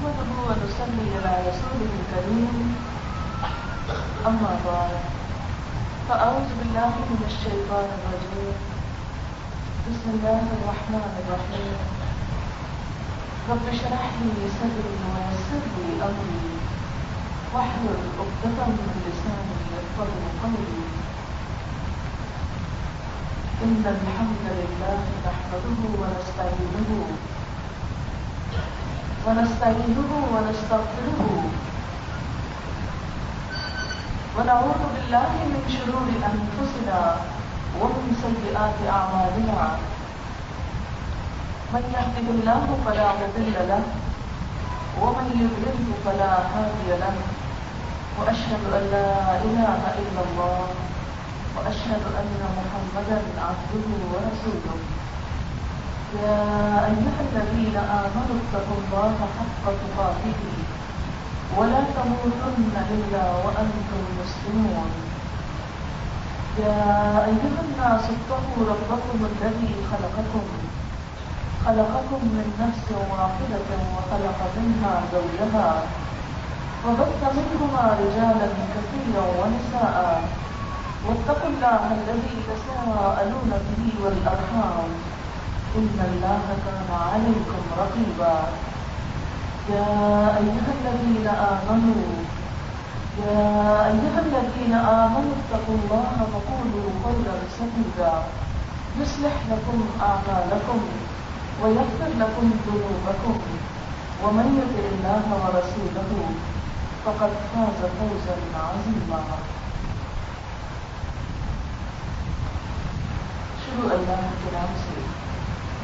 نحمده ونصلي على رسوله الكريم أما بعد فأعوذ بالله من الشيطان الرجيم بسم الله الرحمن الرحيم رب اشرح لي صدري ويسر لي أمري واحلل عقدة من لساني يفقهوا قولي إن الحمد لله نحمده ونستعينه ونستغفره ونعوذ بالله من شرور أنفسنا ومن سيئات أعمالنا من يهده الله فلا مضل له ومن يضلل فلا هادي له وأشهد أن لا إله إلا الله وأشهد أن محمدا عبده ورسوله يا أيها الذين آمنوا اتقوا الله حق تقاته ولا تموتن إلا وأنتم مسلمون يا أيها الناس اتقوا ربكم الذي خلقكم من نفس واحدة وخلق منها زوجها وبث منهما رجالا كثيرا ونساء واتقوا الله الذي تساءلون به والأرحام إن الله كان عليكم رقيبا يا أيها الذين آمنوا اتقوا الله وقولوا قولا سديدا يصلح لكم أعمالكم ويغفر لكم ذنوبكم ومن يطع الله ورسوله فقد فاز فوزا عظيما. شروع اللہ کے نام سے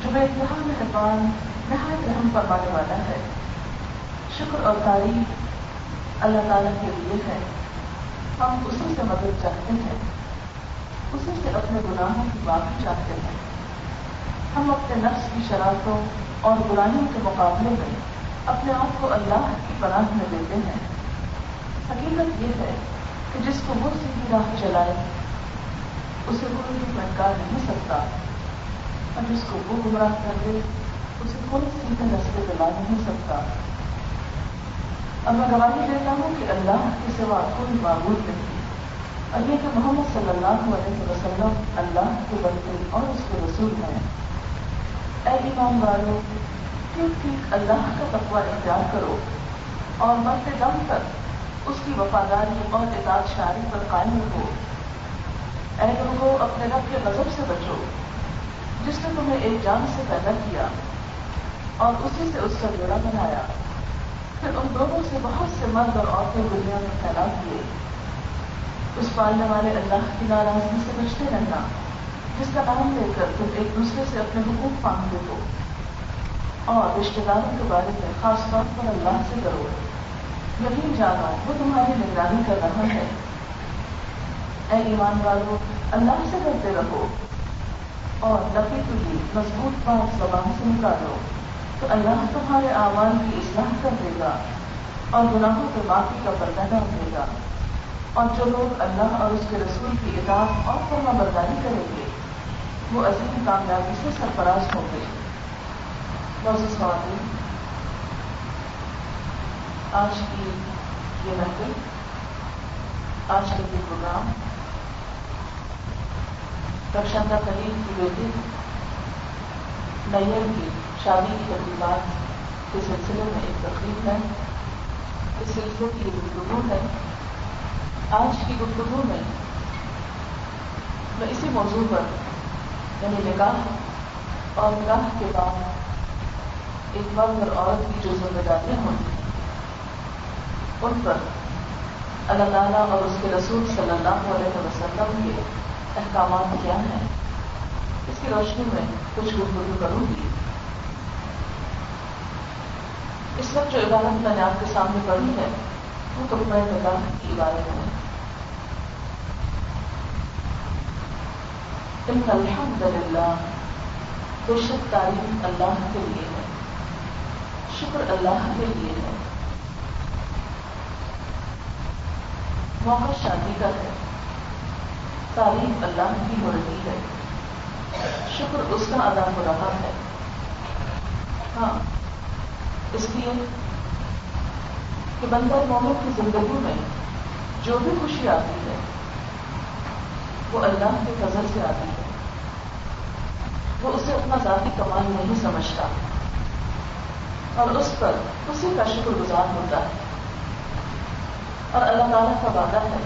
جو بے انتہا مہربان نہایت رحم فرمانے والا ہے. شکر اور تعریف اللہ تعالیٰ کے لیے ہے. ہم اسی سے مدد چاہتے ہیں, اسی سے اپنے گناہوں کی معافی چاہتے ہیں. ہم اپنے نفس کی شرارتوں اور برائیوں کے مقابلے میں اپنے آپ کو اللہ کی پناہ میں دیتے ہیں. حقیقت یہ ہے کہ جس کو وہ سیدھی راہ چلائے اسے کوئی بھی انکار نہیں سکتا, اور جس کو وہ گمراہ کر دے اسے کوئی سیدھے راستے پہ لا نہیں سکتا. اور میں گواہی دیتا ہوں کہ اللہ کے سوا کوئی معبود نہیں, اور یہ کہ محمد صلی اللہ علیہ وسلم اللہ کے بندے اور اس کے رسول ہیں. اے ایمان والو, ٹھیک اللہ کا تقوی اختیار کرو اور مرتے دم تک اس کی وفاداری اور اطاعت شاری پر قائم رہو. اے لوگوں, اپنے رب کے غضب سے بچو جس نے تمہیں ایک جان سے پیدا کیا اور اسی سے اس کا جوڑا بنایا, پھر ان دونوں سے بہت سے مرد اور عورتیں دنیا میں پھیلا دیے. اس پالنے والے اللہ کی ناراضگی سے بچتے رہنا جس کا نام لے کر تم ایک دوسرے سے اپنے حقوق مانگتے ہو, اور رشتے داروں کے بارے میں خاص طور پر اللہ سے کرو. یقین جانو وہ تمہاری نگرانی کر رہا ہے. اے ایمان والو, اللہ سے ڈرتے رہو اور نفی تلی مضبوط بات زبان سے نکالو تو اللہ تمہارے اعمال کی اصلاح کر دے گا اور گناہوں کے معافی کا پردہ ڈال دے گا. اور جو لوگ اللہ اور اس کے رسول کی اطاعت اور فرما برداری کریں گے وہ عظیم کامیابی سے سرفراز ہوں گے. معزز خواتین, آج کی یہ محفل, آج کا یہ پروگرام رخشندہ خلیل کی بیٹی نیل کی شادی کی تقریبات کے سلسلے میں ایک تقریب ہے. اس سلسلے کی یہ گفتگو ہے. آج کی گفتگو میں اسی موضوع پر یعنی نکاح اور نکاح کے بعد ایک مرد اور عورت کی جو ذمہ داریاں ہوں ان پر اللہ تعالیٰ اور اس کے رسول صلی اللہ علیہ وسلم کے احکامات کیا ہیں, اس کی روشنی میں کچھ گفتگو کروں گی. اس وقت جو عبارت میں نے آپ کے سامنے پڑھی ہے وہ تحفہ نکاح کی عبارت ہے. ان الحمد للہ, بے شک تعریف اللہ کے لیے ہے, شکر اللہ کے لیے ہے. موقع شادی کا ہے, تعریف اللہ کی ہو رہی ہے, شکر اس کا ادا ہو رہا ہے. ہاں, اس لیے کہ بندہ مومن کی زندگی میں جو بھی خوشی آتی ہے وہ اللہ کے فضل سے آتی ہے. وہ اسے اپنا ذاتی کمال نہیں سمجھتا اور اس پر اسی کا شکر گزار ہوتا ہے. اور اللہ تعالیٰ کا وعدہ ہے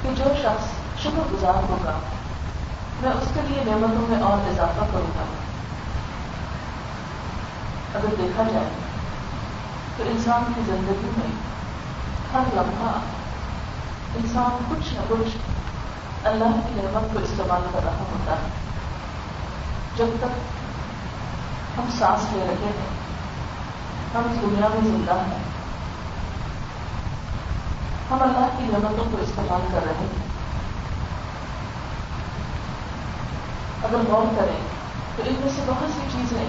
کہ جو شخص شکر گزار ہوگا میں اس کے لیے نعمتوں میں اور اضافہ کروں گا. اگر دیکھا جائے تو انسان کی زندگی میں ہر لمحہ انسان کچھ نہ کچھ اللہ کی نعمت کو استعمال کر رہا ہوتا ہے. جب تک ہم سانس لے رہے ہیں ہم اس دنیا میں زندہ ہیں ہم اللہ کی نعمتوں کو استعمال کر رہے ہیں. اگر غور کریں تو ان میں سے بہت سی چیزیں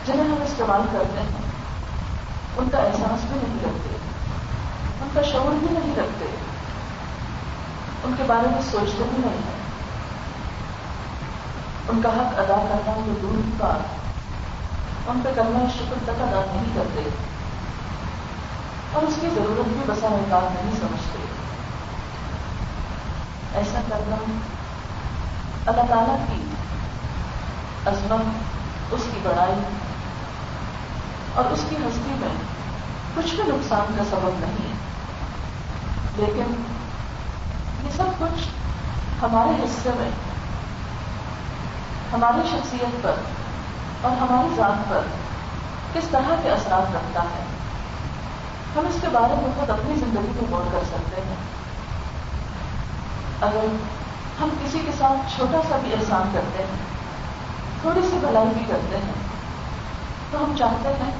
جنہیں ہم استعمال کرتے ہیں ان کا احساس بھی نہیں رکھتے, ان کا شعور بھی نہیں رکھتے, ان کے بارے میں سوچتے بھی نہیں ہیں. ان کا حق ادا کرنا تو دور کی بات, ان پہ کرنا شکر تک ادا نہیں کرتے اور اس کی ضرورت بھی بسا اوقات نہیں سمجھتے. ایسا کرنا اللہ تعالیٰ کی عظمت, اس کی بڑائی اور اس کی ہستی میں کچھ بھی نقصان کا سبب نہیں ہے. لیکن یہ سب کچھ ہمارے حصے میں ہماری شخصیت پر اور ہماری ذات پر کس طرح کے اثرات رکھتا ہے ہم اس کے بارے میں خود اپنی زندگی میں غور کر سکتے ہیں. اگر ہم کسی کے ساتھ چھوٹا سا بھی احسان کرتے ہیں, تھوڑی سی بھلائی بھی کرتے ہیں, تو ہم چاہتے ہیں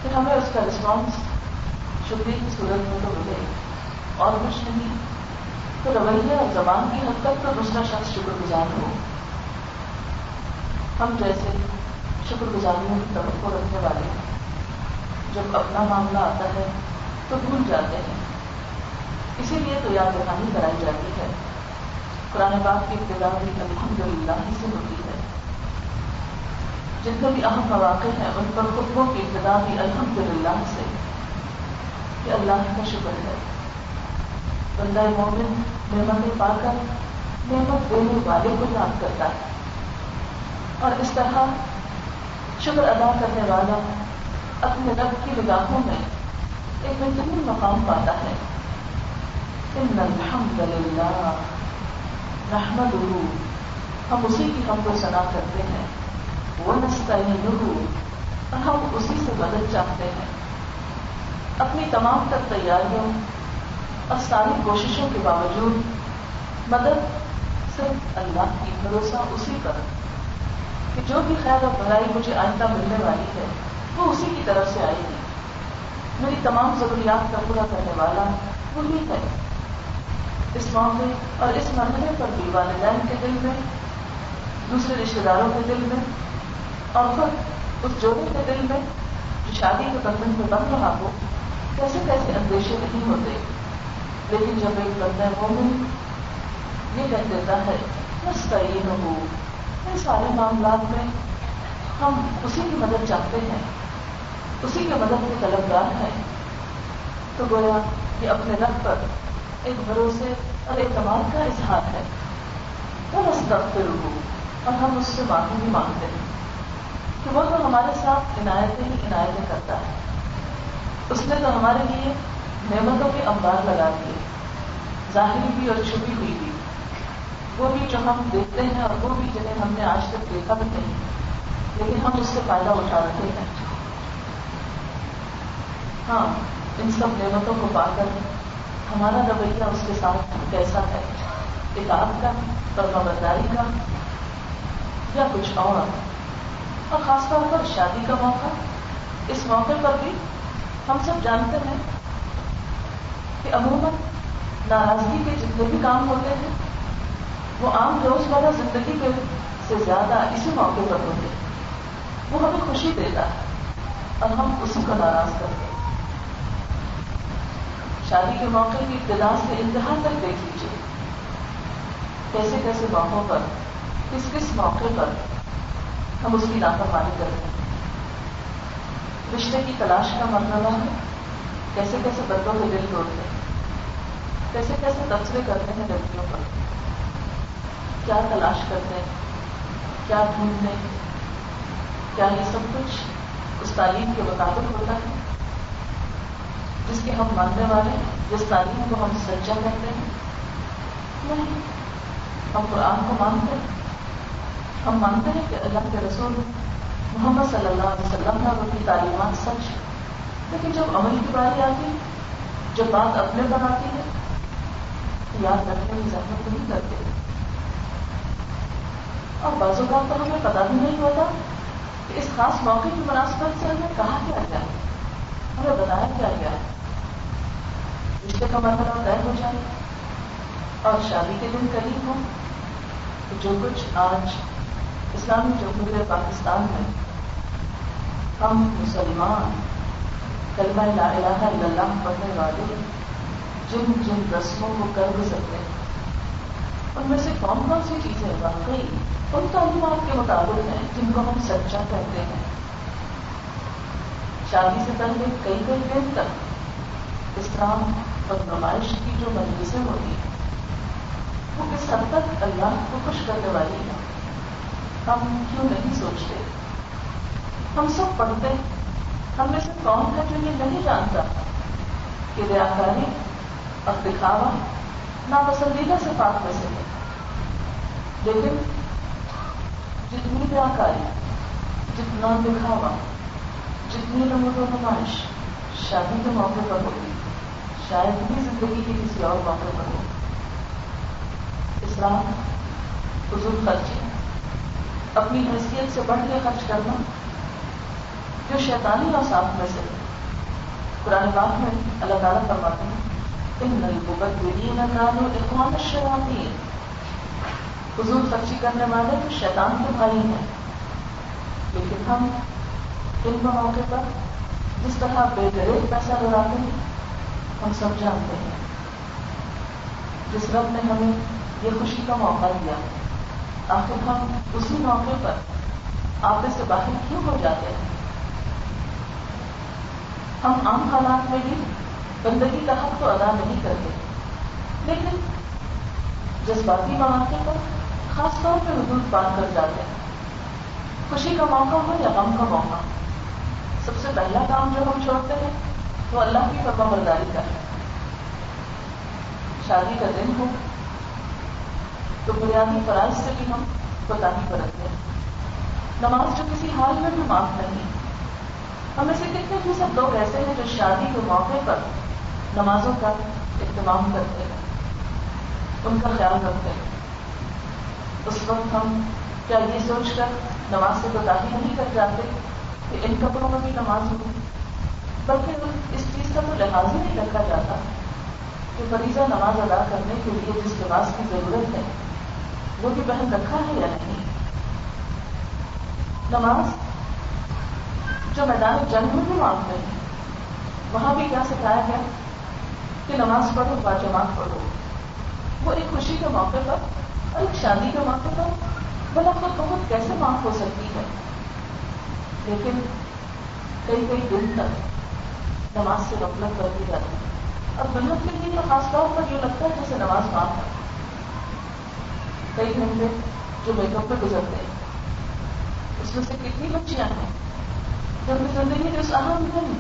کہ ہمیں اس کا رسپانس شکریہ کی صورت میں تو ملے اور کچھ نہیں تو رویے اور زبان کی حد تک تو دوسرا شخص شکر گزار ہو. ہم جیسے شکر گزاریوں کی توقع رکھنے والے جب اپنا معاملہ آتا ہے تو بھول جاتے ہیں. اسی لیے تو یاد دہانی کرائی جاتی ہے. قرآن پاک کی ابتدا بھی الحمدللہ ہی سے ہوتی ہے. جتنے بھی اہم مواقع ہیں ان پر خطبوں کی ابتدا بھی الحمدللہ سے کہ اللہ کا شکر ہے. بندہ مومن نعمتیں پا کر نعمت دینے والے کو یاد کرتا ہے اور اس طرح شکر ادا کرنے والا اپنے رب کی نگاہوں میں ایک بہترین مقام پاتا ہے. ان الحمد للہ نحمدہ, ہم اسی کی حمد و ثنا کرتے ہیں. ونستعینہ, اور ہم اسی سے مدد چاہتے ہیں. اپنی تمام تر تیاریوں اور ساری کوششوں کے باوجود مدد صرف اللہ کی, بھروسہ اسی پر کہ جو بھی خیر اور بھلائی مجھے آئندہ ملنے والی ہے وہ اسی کی طرف سے آئے گی. میری تمام ضروریات کا پورا کرنے والا وہی ہے. اس موقع اور اس مرحلے پر بھی والدین کے دل میں, دوسرے رشتے داروں کے دل میں اور خود اس جوڑے کے دل میں جو شادی کے بندھن میں بن رہا ہو کیسے کیسے اندیشے نہیں ہوتے. لیکن جب ایک بندہ مومن یہ کہہ دیتا ہے نستعینہ, ان سارے معاملات میں ہم اسی کی مدد چاہتے ہیں, اسی کی مدد کے طلبگار ہیں, تو گویا یہ اپنے رب پر ایک بھروسے اور اعتماد کا اظہار ہے. ونستغفرہ, اور ہم اس سے معافی بھی مانگتے ہیں کہ وہ تو ہمارے ساتھ عنایتیں ہی عنایتیں کرتا ہے. اس نے تو ہمارے لیے نعمتوں کے انبار لگا دیے, ظاہری بھی اور چھپی ہوئی بھی, وہ بھی جو ہم دیکھتے ہیں اور وہ بھی جنہیں ہم نے آج تک دیکھا بھی نہیں لیکن ہم اس سے فائدہ اٹھا رہے ہیں. ہاں, ان سب نعمتوں کو پا کر ہمارا رویہ اس کے ساتھ کیسا ہے, اطاعت کا, فرمانبرداری کا یا کچھ اور خاص طور پر شادی کا موقع. اس موقع پر بھی ہم سب جانتے ہیں کہ عموماً ناراضگی کے جتنے بھی کام ہوتے ہیں وہ عام روزمرہ زندگی کے سے زیادہ اسی موقع پر ہوتے ہیں. وہ ہمیں خوشی دیتا ہے اور ہم اسی کو ناراض کرتے ہیں. شادی کے موقع کی ابتدا سے انتہا تک دیکھ لیجیے کیسے کیسے موقعوں پر, کس کس موقع پر ہم اس کی نافرمانی کرتے ہیں. رشتے کی تلاش کا مرحلہ ہے, کیسے کیسے بندوں کے دل توڑتے ہیں، کیسے کیسے تبصرے کرتے ہیں لڑکیوں پر، کیا تلاش کرتے ہیں، کیا ڈھونڈتے ہیں. کیا یہ سب کچھ اس تعلیم کے مطابق ہوتا ہے جس کے ہم ماننے والے ہیں، جس تعلیم کو ہم سچا کہتے ہیں؟ نہیں. ہم قرآن کو مانتے ہیں، ہم مانتے ہیں کہ اللہ کے رسول محمد صلی اللہ علیہ وسلم کا ان کی تعلیمات سچ ہے، لیکن جب عمل کی باری آتی ہے، جب بات اپنے پر آتی ہے تو یاد رکھنے کی زحمت نہیں کرتے. اور بعض اوقات تو ہمیں پتہ بھی نہیں ہوتا کہ اس خاص موقع کی مناسبت سے ہمیں کہا کیا گیا، ہمیں بتایا کیا گیا. رشتے کا مرحلہ طے ہو جائے اور شادی کے دن قریب ہو تو جو کچھ آج اسلامی جمہوریہ پاکستان میں ہم مسلمان کلمہ لا الہ الا اللہ پڑھنے والے جن جن رسموں کو کر گزرتے ہیں، ان میں سے کون کون سی چیزیں واقعی ان تعلیمات کے مطابق ہیں جن کو ہم سچا کہتے ہیں. شادی سے پہلے کئی کئی دن تک اسلام اور نمائش کی جو مجلسیں ہوتی ہیں وہ کس حد تک اللہ کو خوش کرنے والی ہے ہم کیوں نہیں سوچتے؟ ہم سب پڑھتے ہیں، ہم میں سے کون ہے جو یہ نہیں جانتا کہ ریاکاری اور دکھاوا ناپسندیدہ صفات میں سے ہے. لیکن جتنی ریاکاری، جتنا دکھاوا، جتنی نمود و نمائش شادی کے موقع پر ہوگی شاید بھی زندگی کے کسی اور موقع پر ہو. اسلام فضول خرچی، اپنی حیثیت سے بڑھ کے خرچ کرنا جو شیطانی اوصاف میں سے. قرآن پاک میں اللہ تعالیٰ فرماتے ہیں ان المبذرین کانوا اخوان الشیاطین، فضول خرچی کرنے والے تو شیطان کے بھائی ہیں. لیکن ہم ان موقع پر جس طرح بے دریغ پیسہ لڑاتے ہیں ہم سب جانتے ہیں جس رب نے ہمیں یہ خوشی کا موقع دیا آخر ہم اسی موقع پر آپے سے باہر کیوں ہو جاتے ہیں؟ ہم عام حالات میں بھی بندگی کا حق تو ادا نہیں کرتے، لیکن جذباتی مواقع پر خاص طور پہ حدود پار کر جاتے ہیں. خوشی کا موقع ہو یا غم کا موقع، سب سے پہلا کام جو ہم چھوڑتے ہیں وہ اللہ کی فرما برداری کا ہے. شادی کا دن ہو تو بنیادی فرائض سے بھی ہم کوتاہی برتتے ہیں. نماز جو کسی حال میں بھی معاف نہیں. ہم میں سے کتنے فیصد لوگ ایسے ہیں جو شادی کے موقع پر نمازوں کا اہتمام کرتے ہیں، ان کا خیال رکھتے ہیں. اس وقت ہم کیا یہ سوچ کر نماز سے کوتاہی نہیں کر جاتے کہ ان کپڑوں میں بھی نماز ہو، بلکہ اس چیز کا تو لحاظ ہی نہیں رکھا جاتا کہ فریضہ نماز ادا کرنے کے لیے جس لباس کی ضرورت ہے وہ بھی پہن رکھا ہے یا نہیں. نماز جو میدان جنگ میں بھی معاف نہیں، وہاں بھی کیا سکھایا گیا کہ نماز پڑھو باجماعت پڑھو. وہ ایک خوشی کے موقع پر اور ایک شادی کے موقع پر بلا خود بہت کیسے معاف ہو سکتی ہے، لیکن کئی کئی دن تک نماز سے غفلت کرتی جاتی ہے. اور بلت کے لیے تو خاص طور پر یہ لگتا ہے جیسے نماز معاف ہے. کئی گھنٹے جو میک اپ پہ گزرتے ہیں اس میں سے کتنی بچیاں ہیں جو اپنی زندگی کے اس اہم دن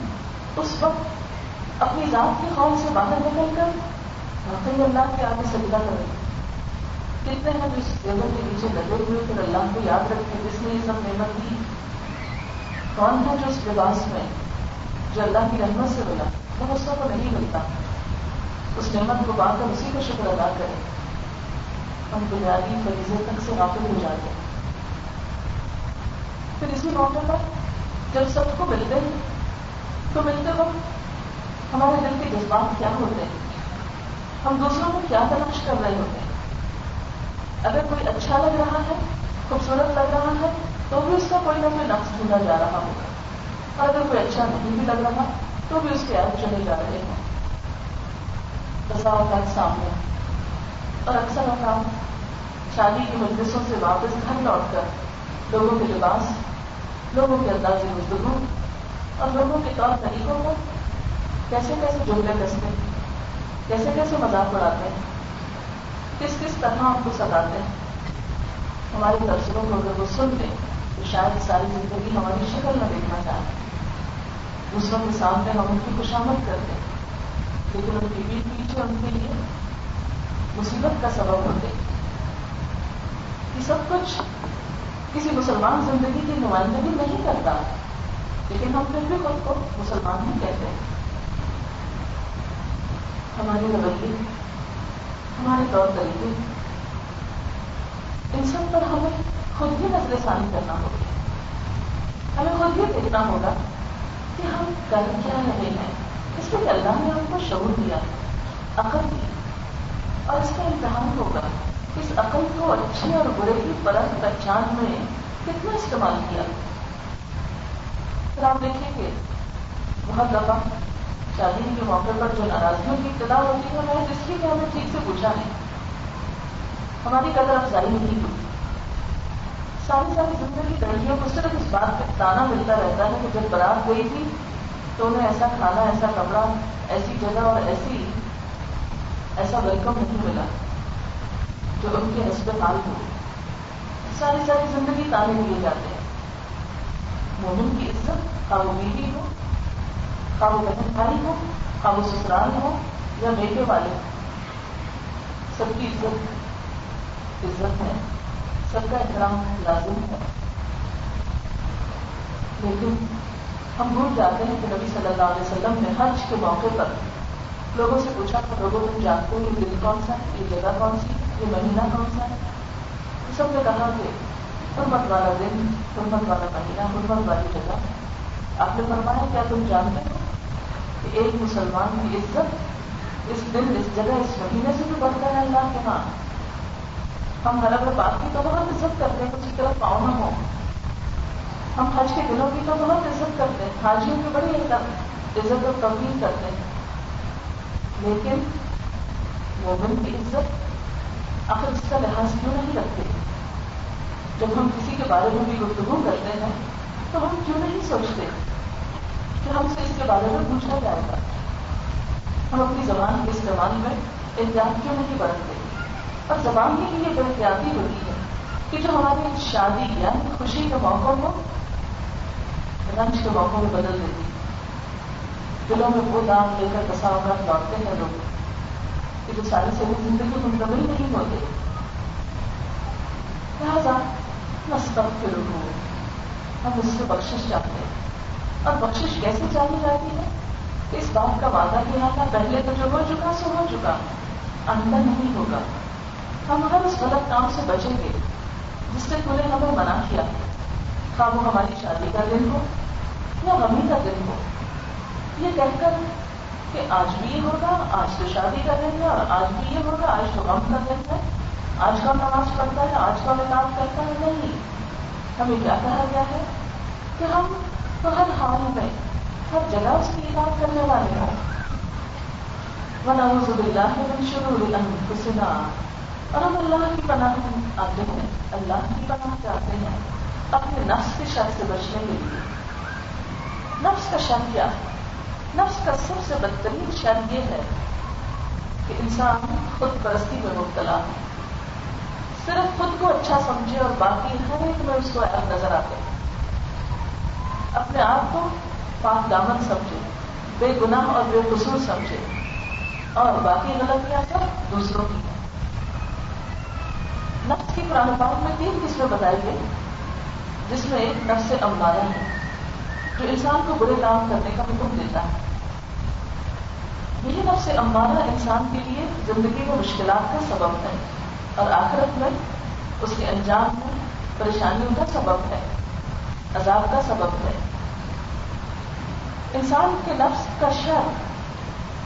اس وقت اپنی ذات کے خوف سے باہر نکل کر واقعی اللہ کے آگے سجدہ کریں. کتنے ہیں جو اس ٹیبل کے نیچے لگے ہوئے پھر اللہ کو یاد رکھتے جس نے یہ سب نعمت دی. کون ہے جو اس لباس میں جو اللہ کی رحمت سے ملا وہ دوستوں کو نہیں ملتا، اس نعمت کو پا کر اسی کو شکر ادا کریں. ہم بنیادی فریضے تک سے غافل ہو جاتے ہیں. پھر اسی موقع پر جب سب کو ملتے ہیں تو ملتے وقت ہمارے دل کے جذبات کیا ہوتے ہیں، ہم دوسروں کو کیا تلاش کر رہے ہوتے ہیں. اگر کوئی اچھا لگ رہا ہے، خوبصورت لگ رہا ہے تو بھی اس کا کوئی نہ کوئی نقص ڈھونڈا جا رہا ہوگا، اور اگر کوئی اچھا نہیں بھی لگ رہا تو بھی اس کے عیب چلے جا رہے ہیں. بسا اوقات سامنے اور اکثر اوقات شادی کی مجلسوں سے واپس گھر لوٹ کر لوگوں کے لباس، لوگوں کے انداز گفتگو اور لوگوں کے طور طریقوں کو کیسے کیسے جملے کستے ہیں، کیسے کیسے مذاق اڑاتے ہیں، کس کس طرح ہم کو ستاتے ہیں. ہمارے تبصروں کو اگر وہ سن لیں تو شاید ساری زندگی ہماری شکل نہ دیکھنا چاہتے. دوسروں کے سامنے ہم ان کی خوشامد کرتے ہیں لیکن ان کی پیٹھ پیچھے ان کے لیے مصیبت کا سبب ہوتے. یہ سب کچھ کسی مسلمان زندگی کی نمائندگی نہیں کرتا، لیکن ہم پھر بھی خود کو مسلمان ہی کہتے ہیں. ہمارے رویے، ہمارے طور طریقے، ان سب پر ہمیں خود ہی نظر ثانی کرنا ہوگا. ہمیں خود ہی دیکھنا ہوگا کہ ہم کر کیا رہے ہیں. اس لیے اللہ نے ہم کو شعور دیا، عقل دی، اور اس کا امتحان ہوگا اس عقل کو اچھے اور برے کی پرکھ پہچان میں کتنا استعمال کیا. پھر آپ دیکھیں گے بہت دفعہ شادی کے موقع پر جو ناراضگیوں کی اطلاع ہوتی ہے وہ اس لیے کہ ہمیں ٹھیک سے پوچھا نہیں، ہماری قدر افزائی نہیں ہوئی. ساری زندگی لڑکیوں کو صرف اس بات پہ تانا ملتا رہتا ہے کہ جب بارات گئی تھی تو انہیں ایسا کھانا، ایسا کپڑا، ایسی جگہ اور ایسا ویلکم نہیں ملا جو ان کے حسب حال ہو. ساری زندگی تانے دیے جاتے ہیں. مومن کی عزت خواہ وہ بیوی ہو، خواہ وہ بہن بھائی ہو، خواہ وہ سسرال ہو یا بیٹے والے، سب کی عزت ہے، سب کا احترام لازم ہے. لیکن ہم بھول جاتے ہیں کہ نبی صلی اللہ علیہ وسلم نے حج کے موقع پر لوگوں سے پوچھا کہ لوگوں تم جانتے ہو یہ دن کون سا ہے، یہ جگہ کون سی، یہ مہینہ کون سا ہے. سب نے کہا کہ حرمت والا دن، حرمت والا مہینہ، حرمت والی جگہ. آپ نے فرمایا کیا تم جانتے ہو کہ ایک مسلمان کی عزت اس دن، اس جگہ، اس مہینے سے بھی بڑھ کر ہے اللہ کے ہاں. ہم حرم پاک کی تو بہت عزت کرتے ہیں، کسی طرف پاؤں نہ ہو. ہم حج کے دنوں کی تو بہت عزت کرتے ہیں، حاجیوں کی بڑی عزت اور تقدیر کرتے ہیں. لیکن مومن کی عزت آخر اس کا لحاظ کیوں نہیں رکھتے؟ جب ہم کسی کے بارے میں بھی گفتگو کرتے ہیں تو ہم کیوں نہیں سوچتے کہ ہم سے اس کے بارے میں پوچھا جائے گا؟ ہم اپنی زبان کے استعمال میں احتیاط کیوں نہیں برتتے؟ اور زبان کی بھی یہ احتیاطی ہوتی ہے کہ جو ہماری شادی یا خوشی کے موقع کو رنج کے موقع میں بدل دیتی. دلوں میں وہ دام لے کر بسا اوقات لوٹتے ہیں لوگ کہ جو ساری زندگی منتقل نہیں ہوتے. لہٰذا نستغفرہ، ہم اس سے بخشش چاہتے ہیں. اور بخشش کیسے چاہی جاتی ہے؟ اس بات کا وعدہ کیا تھا پہلے تو جو ہو چکا سو ہو چکا، آئندہ نہیں ہوگا. ہم ہر اس غلط کام سے بچیں گے جس سے تم نے ہمیں منع کیا، خواہ وہ ہماری شادی کا دن ہو یا غمی کا دن ہو، یہ کہہ کر کہ آج بھی یہ ہوگا، آج تو شادی کا دن ہے، اور آج بھی یہ ہوگا، آج تو غم کا دن ہے، آج کون نماز پڑھتا ہے، آج کون عبادت کرتا ہے. نہیں، ہمیں کیا کہا گیا ہے کہ ہم تو ہر حال میں ہر جگہ اس کی عبادت کرنے والے ہوں. وَنَعُوذُ بِاللَّهِ مِن شُرُورِ أَنفُسِنَا، اور ہم اللہ کی پناہ آتے ہیں، اللہ کی پناہ چاہتے ہیں اپنے نفس کے شر سے بچنے کے لیے. نفس کا شر کیا ہے؟ نفس کا سب سے بدترین شر یہ ہے کہ انسان خود پرستی میں مبتلا ہے، صرف خود کو اچھا سمجھے اور باقی ہر ایک میں اس کو عیب نظر آتے. اپنے آپ کو پاک دامن سمجھے، بے گناہ اور بے قصور سمجھے، اور باقی غلطیاں سب دوسروں کی. نفس کی قرآن پاک میں 3 قسمیں بتائی گئی، جس میں ایک نفس امارہ ہے جو انسان کو برے کام کرنے کا حکم دیتا ہے. یہی نفس امارہ انسان کے لیے زندگی میں مشکلات کا سبب ہے اور آخرت میں اس کے انجام میں پریشانیوں کا سبب ہے، عذاب کا سبب ہے. انسان کے نفس کا شر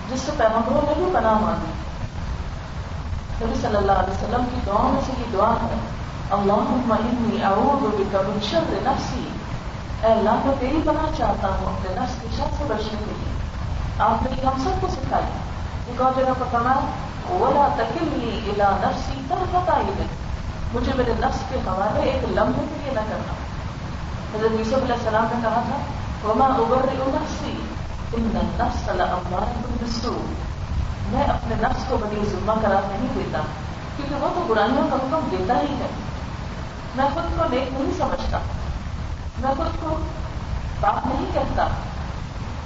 جس سے پیغمبروں نے بھی پناہ مانگی. نبی صلی اللہ علیہ وسلم کی دعاؤں میں سے یہ دعا ہے، اللہم انی اعوذ بک من شر نفسی، اے اللہ میں تیری پناہ چاہتا ہوں اپنے نفس کے شر سے بچنے کے لیے. آپ نے یہ ہم سب کو سکھائی. ایک اور جگہ پر فرمایا ولا تکلنی الی نفسی طرفۃ عین، مجھے میرے نفس کے حوالے ایک لمحے کے لیے نہ کرنا. حضرت یوسف علیہ السلام نے کہا تھا وما ابرئ نفسی ان النفس لامارۃ بالسوء، میں اپنے نفس کو بڑی ظلمہ قرار نہیں دیتا، کیونکہ وہ تو برائیوں کا حکم دیتا ہی ہے۔ میں خود کو نیک نہیں سمجھتا، میں خود کو پاک نہیں کہتا،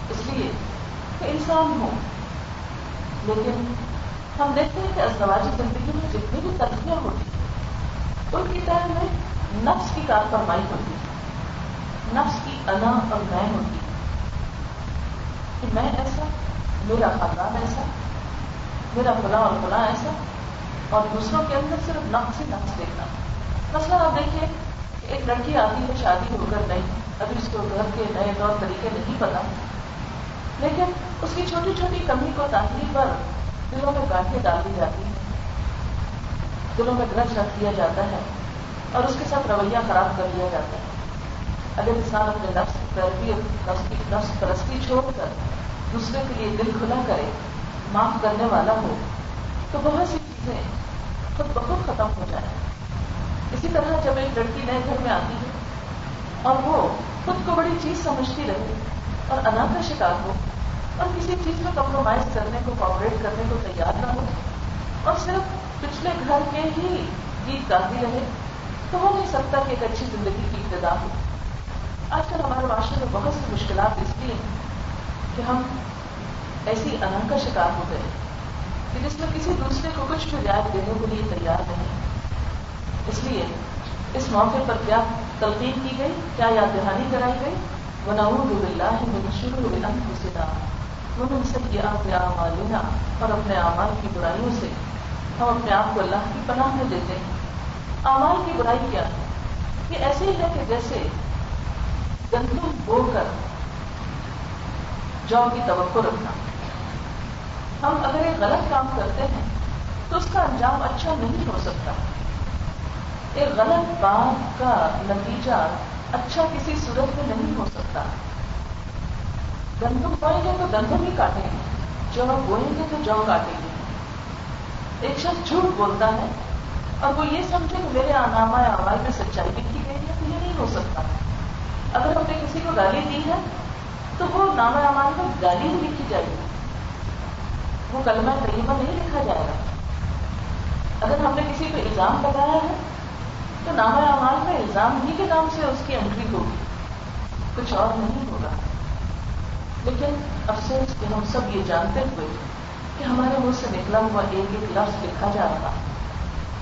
اس لیے کہ انسان ہوں۔ لیکن ہم دیکھتے ہیں کہ ازدواجی زندگی میں جتنی بھی تلخیاں ہوتی ہیں ان کی تہ میں نفس کی کار فرمائی ہوتی ہے، نفس کی انا اور میں ہوتی ہے کہ میں ایسا، میرا خاندان ایسا، میرا فلاں اور فلاں ایسا، اور دوسروں کے اندر صرف نفس ہی نفس دیکھنا۔ مثلا آپ دیکھیے کہ ایک لڑکی آتی ہے شادی ہو کر، نہیں ابھی اس کو گھر کے نئے طور طریقے نہیں پتا، لیکن اس کی چھوٹی چھوٹی کمی کو تاخیر پر دلوں میں گاٹھیں ڈال دی جاتی ہیں، دلوں میں گرج رکھ دیا جاتا ہے اور اس کے ساتھ رویہ خراب کر دیا جاتا ہے۔ اگر انسان اپنے نفس کی پیروی اور نفس پرستی چھوڑ کر دوسرے کے لیے دل کھلا کرے، معاف کرنے والا ہو، تو بہت سی چیزیں خود بخود ختم ہو جائیں۔ اسی طرح جب ایک لڑکی نئے گھر میں آتی ہے اور وہ خود کو بڑی چیز سمجھتی رہے اور انا کا شکار ہو اور کسی چیز میں کمپرومائز کرنے کو، کوآپریٹ کرنے کو تیار نہ ہو اور صرف پچھلے گھر کے ہی گیت گاتی رہے، تو ہو نہیں سکتا کہ ایک اچھی زندگی کی ابتدا ہو۔ آج کل ہمارے معاشرے میں بہت سی مشکلات اس لیے ہیں کہ ہم ایسی انا کا شکار ہو گئے کہ جس میں کسی دوسرے کو کچھ بھی رعایت دینے کے لیے تیار نہیں۔ اس لیے اس موقع پر کیا تلقین کی گئی، کیا یاد دہانی کرائی گئی؟ وَنَعُوذُ بِاللَّهِ مِنْ شُرُورِ أَنفُسِنَا وَمِنْ سَيِّئَاتِ أَعْمَالِنَا، اور اپنے اعمال کی برائیوں سے ہم اپنے آپ کو اللہ کی پناہ میں دیتے ہیں۔ اعمال کی برائی کیا ہے؟ یہ ایسے ہی ہے کہ جیسے گندم بو کر جو کی توقع رکھنا۔ ہم اگر ایک غلط کام کرتے ہیں تو اس کا انجام اچھا نہیں ہو سکتا۔ ایک غلط بات کا نتیجہ اچھا کسی صورت میں نہیں ہو سکتا۔ گندم بوئیں گے تو گندم ہی کاٹیں گے، جو بوئیں گے تو جو کاٹیں گے۔ ایک شخص جھوٹ بولتا ہے اور وہ یہ سمجھے کہ میرے نامہ اعمال میں سچائی لکھی گئی ہے، تو یہ نہیں ہو سکتا۔ اگر ہم نے کسی کو گالی دی ہے تو وہ نامہ اعمال میں گالی ہی لکھی جائے گی، وہ کلمہ طیبہ نہیں لکھا جائے گا۔ اگر ہم نے کسی کو الزام لگایا ہے تو نامہ اعمال میں الزام ہی کے نام سے اس کی انٹری ہوگی، کچھ اور نہیں ہوگا۔ لیکن افسوس کہ ہم سب یہ جانتے ہوئے کہ ہمارے منہ سے نکلا ہوا ایک ایک لفظ لکھا جا رہا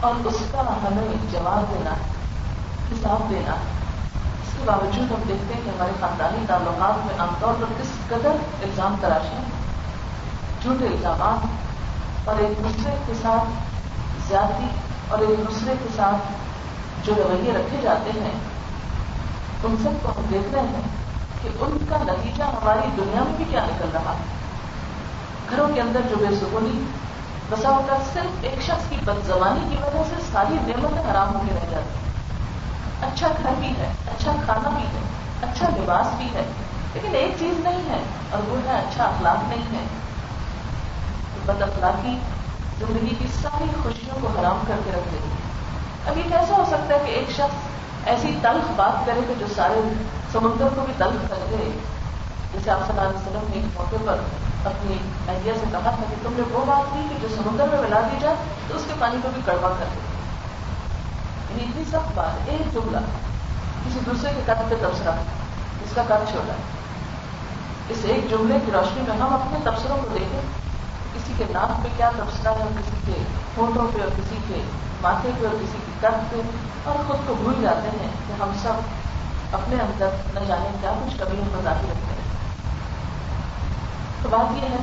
اور اس کا ہمیں جواب دینا، حساب دینا، اس کے باوجود ہم دیکھتے ہیں کہ ہمارے خاندانی تعلقات میں عام طور پر کس قدر الزام تراشی، جھوٹے الزامات اور ایک دوسرے کے ساتھ زیادتی اور ایک دوسرے کے ساتھ جو رویے رکھے جاتے ہیں، ان سب کو ہم دیکھ رہے ہیں کہ ان کا نتیجہ ہماری دنیا میں بھی کیا نکل رہا ہے۔ گھروں کے اندر جو بے سکونی، بسا اوقات صرف ایک شخص کی بدزبانی کی وجہ سے ساری نعمتیں حرام ہو کے رہ جاتی ہیں۔ اچھا گھر بھی ہے، اچھا کھانا بھی ہے، اچھا لباس بھی ہے، لیکن ایک چیز نہیں ہے اور وہ ہے اچھا اخلاق نہیں ہے۔ بد اخلاقی زندگی کی ساری خوشیوں کو حرام کر کے رکھ دیتی ہے۔ اب یہ کیسا ہو سکتا ہے کہ ایک شخص ایسی تلخ بات کرے کہ جو سارے سمندر کو بھی تلخ کر دے؟ جیسے آپ صلی اللہ علیہ وسلم نے ایک موقع پر اپنی اہلیہ سے کہا تھا کہ تم نے وہ بات کی کہ جو سمندر میں ملا دی جائے تو اس کے پانی کو بھی کڑوا کر دے۔ یعنی اتنی سخت بات، ایک جملہ کسی دوسرے کے قد پہ تبصرہ، اس کا قد چھوٹا ہے۔ اس ایک جملے کی روشنی میں ہم اپنے تبصروں کو دیکھیں، کسی کے ناک پہ کیا تبصرہ ہے، کسی کے ہونٹوں پہ اور کسی کے ماتھے پہ اور کسی کے قد پہ، اور خود کو بھول جاتے ہیں کہ ہم سب اپنے اندر نہ جانے کیا کچھ کمیوں کو ظاہر رکھتے ہیں۔ تو بات یہ ہے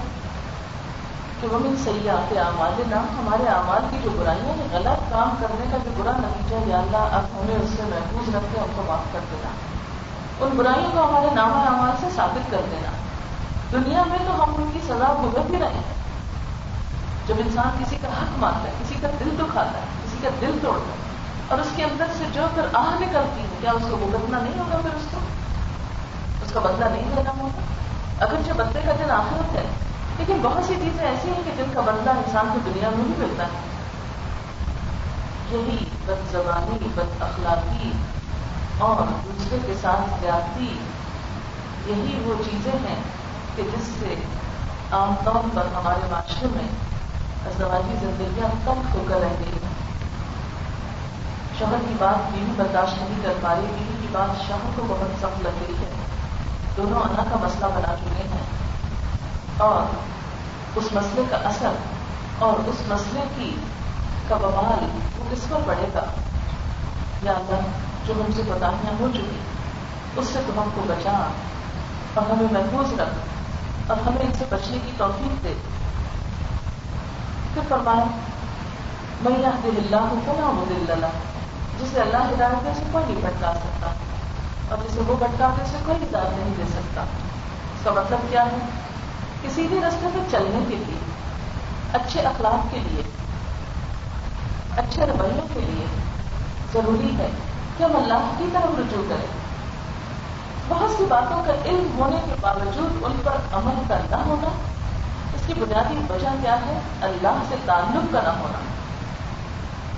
کہ ومن سیئات اعمالنا، ہمارے اعمال کی جو برائیاں ہیں، غلط کام کرنے کا جو برا نتیجہ، یا اللہ اب ہمیں اس سے محفوظ رکھ کے ہم کو معاف کر دینا، ان برائیوں کو ہمارے نامہ اعمال سے ثابت کر دینا۔ دنیا میں تو ہم ان کی سزا بھگت بھی رہے ہیں۔ جب انسان کسی کا حق مانتا ہے، کسی کا دل دکھاتا ہے، کسی کا دل توڑتا ہے اور اس کے اندر سے جو پھر آہ نکلتی ہے، کیا اس کو بھگتنا نہیں ہوگا؟ پھر اس کا بدلہ نہیں لینا ہوگا؟ اگرچہ بدلے کا دن آخرت ہے، لیکن بہت سی چیزیں ایسی ہیں کہ جن کا بدلہ انسان کو دنیا میں بھی ملتا ہے۔ یہی بد زبانی، بد اخلاقی اور دوسرے کے ساتھ زیادتی، یہی وہ چیزیں ہیں کہ کہ جس سے عام طور پر ہمارے معاشرے میں ازدواجی زندگیاں تلخ ہو کر رہ گئی ہیں. شوہر کی بات بیوی برداشت نہیں کر پا رہی، بیوی کی بات شوہر کو بہت سخت لگ رہی ہے. دونوں انا کا مسئلہ بنا چکے ہیں، اور اس مسئلے کا اثر اور اس مسئلے کی کا وبال وہ کس پر پڑے گا. یا اللہ جو ہم سے کوتاہیاں ہو چکی اس سے تو ہم کو بچا اور ہمیں محفوظ رکھ اور ہمیں ان سے بچنے کی توفیق دے. پھر فرمایا من یہدہ اللہ فلا مضل لہ، جسے اللہ ہدایت دے اسے کوئی نہیں بھٹکا سکتا، اور جسے وہ بھٹکا دے اسے کوئی ہدایت نہیں دے سکتا. اس کا مطلب کیا ہے کہ سیدھے راستے پہ چلنے کے لیے، اچھے اخلاق کے لیے، اچھے رویوں کے لیے ضروری ہے کہ ہم اللہ کی طرف رجوع کریں. بہت سی باتوں کا علم ہونے کے باوجود ان پر عمل کا نہ ہونا، اس کی بنیادی وجہ کیا ہے؟ اللہ سے تعلق کا نہ ہونا.